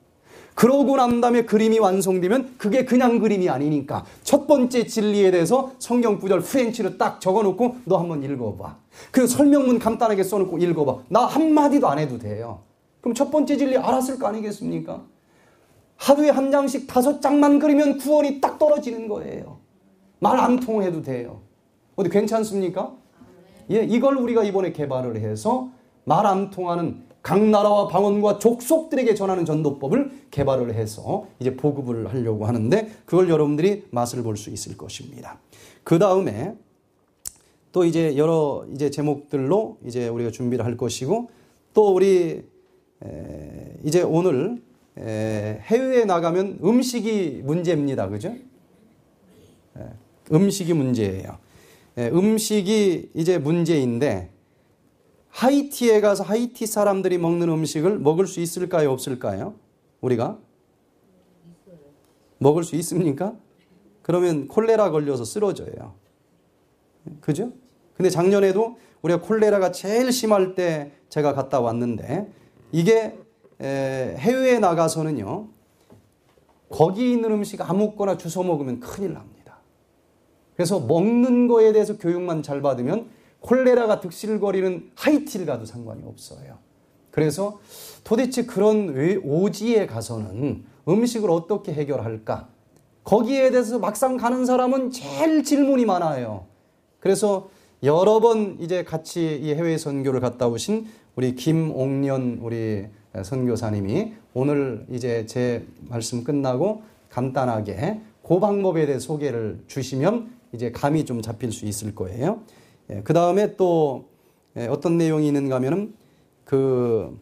그러고 난 다음에 그림이 완성되면 그게 그냥 그림이 아니니까 첫 번째 진리에 대해서 성경 구절 프렌치로 딱 적어놓고 너 한번 읽어봐. 그 설명문 간단하게 써놓고 읽어봐. 나 한마디도 안 해도 돼요. 그럼 첫 번째 진리 알았을 거 아니겠습니까? 하루에 한 장씩 5장만 그리면 구원이 딱 떨어지는 거예요. 말 안 통해도 돼요. 어디 괜찮습니까? 예, 이걸 우리가 이번에 개발을 해서 말 안 통하는 각 나라와 방언과 족속들에게 전하는 전도법을 개발을 해서 이제 보급을 하려고 하는데 그걸 여러분들이 맛을 볼 수 있을 것입니다. 그 다음에 또 이제 여러 이제 제목들로 이제 우리가 준비를 할 것이고 또 우리 이제 오늘 해외에 나가면 음식이 문제입니다. 그죠? 음식이 문제예요. 음식이 이제 문제인데 하이티에 가서 하이티 사람들이 먹는 음식을 먹을 수 있을까요? 없을까요? 우리가? 먹을 수 있습니까? 그러면 콜레라 걸려서 쓰러져요. 그죠? 근데 작년에도 우리가 콜레라가 제일 심할 때 제가 갔다 왔는데 이게 해외에 나가서는요, 거기 있는 음식 아무거나 주워 먹으면 큰일 납니다. 그래서 먹는 거에 대해서 교육만 잘 받으면 콜레라가 득실거리는 하이티를 가도 상관이 없어요. 그래서 도대체 그런 오지에 가서는 음식을 어떻게 해결할까? 거기에 대해서 막상 가는 사람은 제일 질문이 많아요. 그래서 여러 번 이제 같이 이 해외 선교를 갔다 오신 우리 김옥년 우리 선교사님이 오늘 이제 제 말씀 끝나고 간단하게 그 방법에 대해 소개를 주시면 이제 감이 좀 잡힐 수 있을 거예요. 그 다음에 또 어떤 내용이 있는가 하면은 그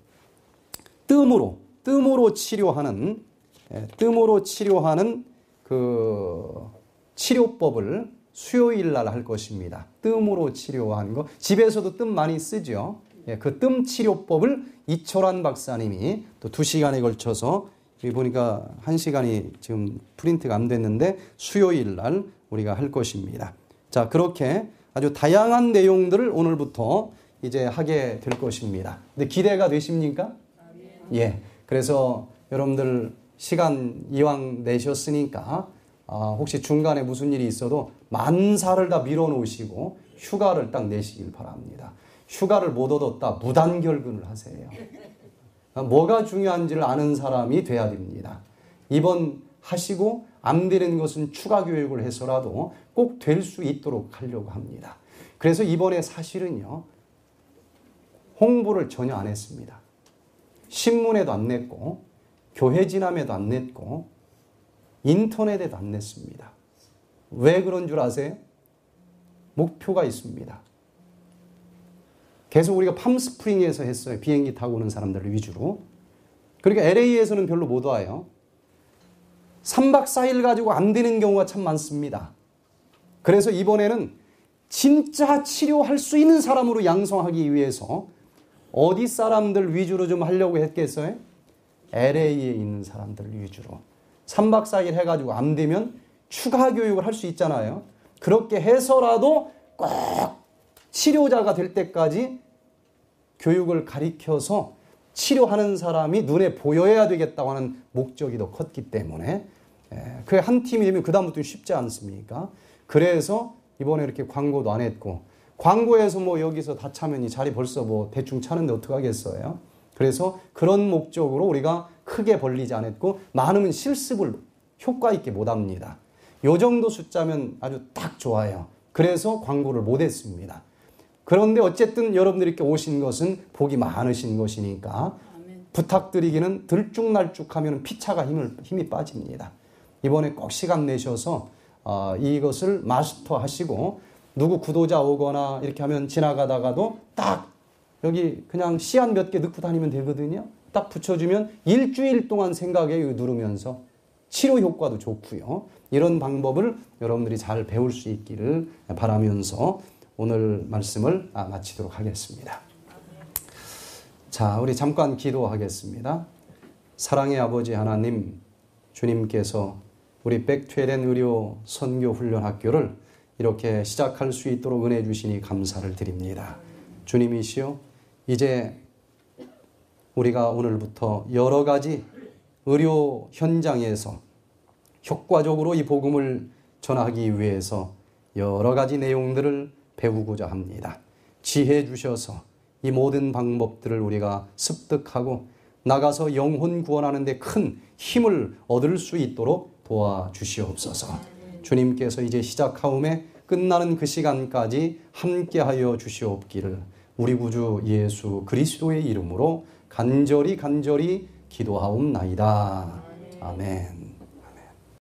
뜸으로 치료하는 그 치료법을 수요일 날 할 것입니다. 뜸으로 치료하는 거. 집에서도 뜸 많이 쓰죠. 그 뜸 치료법을 이철환 박사님이 또 2시간에 걸쳐서 여기 보니까 1시간이 지금 프린트가 안 됐는데 수요일 날 우리가 할 것입니다. 자, 그렇게 아주 다양한 내용들을 오늘부터 이제 하게 될 것입니다. 근데 기대가 되십니까? 예. 그래서 여러분들 시간 이왕 내셨으니까 혹시 중간에 무슨 일이 있어도 만사를 다 밀어놓으시고 휴가를 딱 내시길 바랍니다. 휴가를 못 얻었다 무단결근을 하세요. 뭐가 중요한지를 아는 사람이 돼야 됩니다. 이번 하시고 안 되는 것은 추가 교육을 해서라도 꼭 될 수 있도록 하려고 합니다. 그래서 이번에 사실은요, 홍보를 전혀 안 했습니다. 신문에도 안 냈고 교회 지남에도 안 냈고 인터넷에도 안 냈습니다. 왜 그런 줄 아세요? 목표가 있습니다. 계속 우리가 팜스프링에서 했어요. 비행기 타고 오는 사람들 위주로. 그러니까 LA에서는 별로 못 와요. 3박 4일 가지고 안 되는 경우가 참 많습니다. 그래서 이번에는 진짜 치료할 수 있는 사람으로 양성하기 위해서 어디 사람들 위주로 좀 하려고 했겠어요? LA에 있는 사람들 위주로. 3박 4일 해가지고 안 되면 추가 교육을 할 수 있잖아요. 그렇게 해서라도 꼭 치료자가 될 때까지 교육을 가리켜서 치료하는 사람이 눈에 보여야 되겠다고 하는 목적이 더 컸기 때문에 그 한 팀이 되면 그 다음부터는 쉽지 않습니까? 그래서 이번에 이렇게 광고도 안 했고, 광고에서 뭐 여기서 다 차면 이 자리 벌써 뭐 대충 차는데 어떡하겠어요? 그래서 그런 목적으로 우리가 크게 벌리지 않았고 많으면 실습을 효과 있게 못 합니다. 요 정도 숫자면 아주 딱 좋아요. 그래서 광고를 못 했습니다. 그런데 어쨌든 여러분들이 이렇게 오신 것은 복이 많으신 것이니까 부탁드리기는 들쭉날쭉하면 피차가 힘이 빠집니다. 이번에 꼭 시간 내셔서 이것을 마스터하시고 누구 구도자 오거나 이렇게 하면 지나가다가도 딱 여기 그냥 씨앗 몇 개 넣고 다니면 되거든요. 딱 붙여주면 일주일 동안 생각에 누르면서 치료 효과도 좋고요. 이런 방법을 여러분들이 잘 배울 수 있기를 바라면서 오늘 말씀을 마치도록 하겠습니다. 자, 우리 잠깐 기도하겠습니다. 사랑의 아버지 하나님, 주님께서 우리 백퇴된 의료 선교 훈련 학교를 이렇게 시작할 수 있도록 은혜 주시니 감사를 드립니다. 주님이시여, 이제 우리가 오늘부터 여러 가지 의료 현장에서 효과적으로 이 복음을 전하기 위해서 여러 가지 내용들을 배우고자 합니다. 지혜 주셔서 이 모든 방법들을 우리가 습득하고 나가서 영혼 구원하는 데 큰 힘을 얻을 수 있도록 도와주시옵소서. 주님께서 이제 시작하음에 끝나는 그 시간까지 함께하여 주시옵기를 우리 구주 예수 그리스도의 이름으로 간절히 기도하옵나이다. 아멘.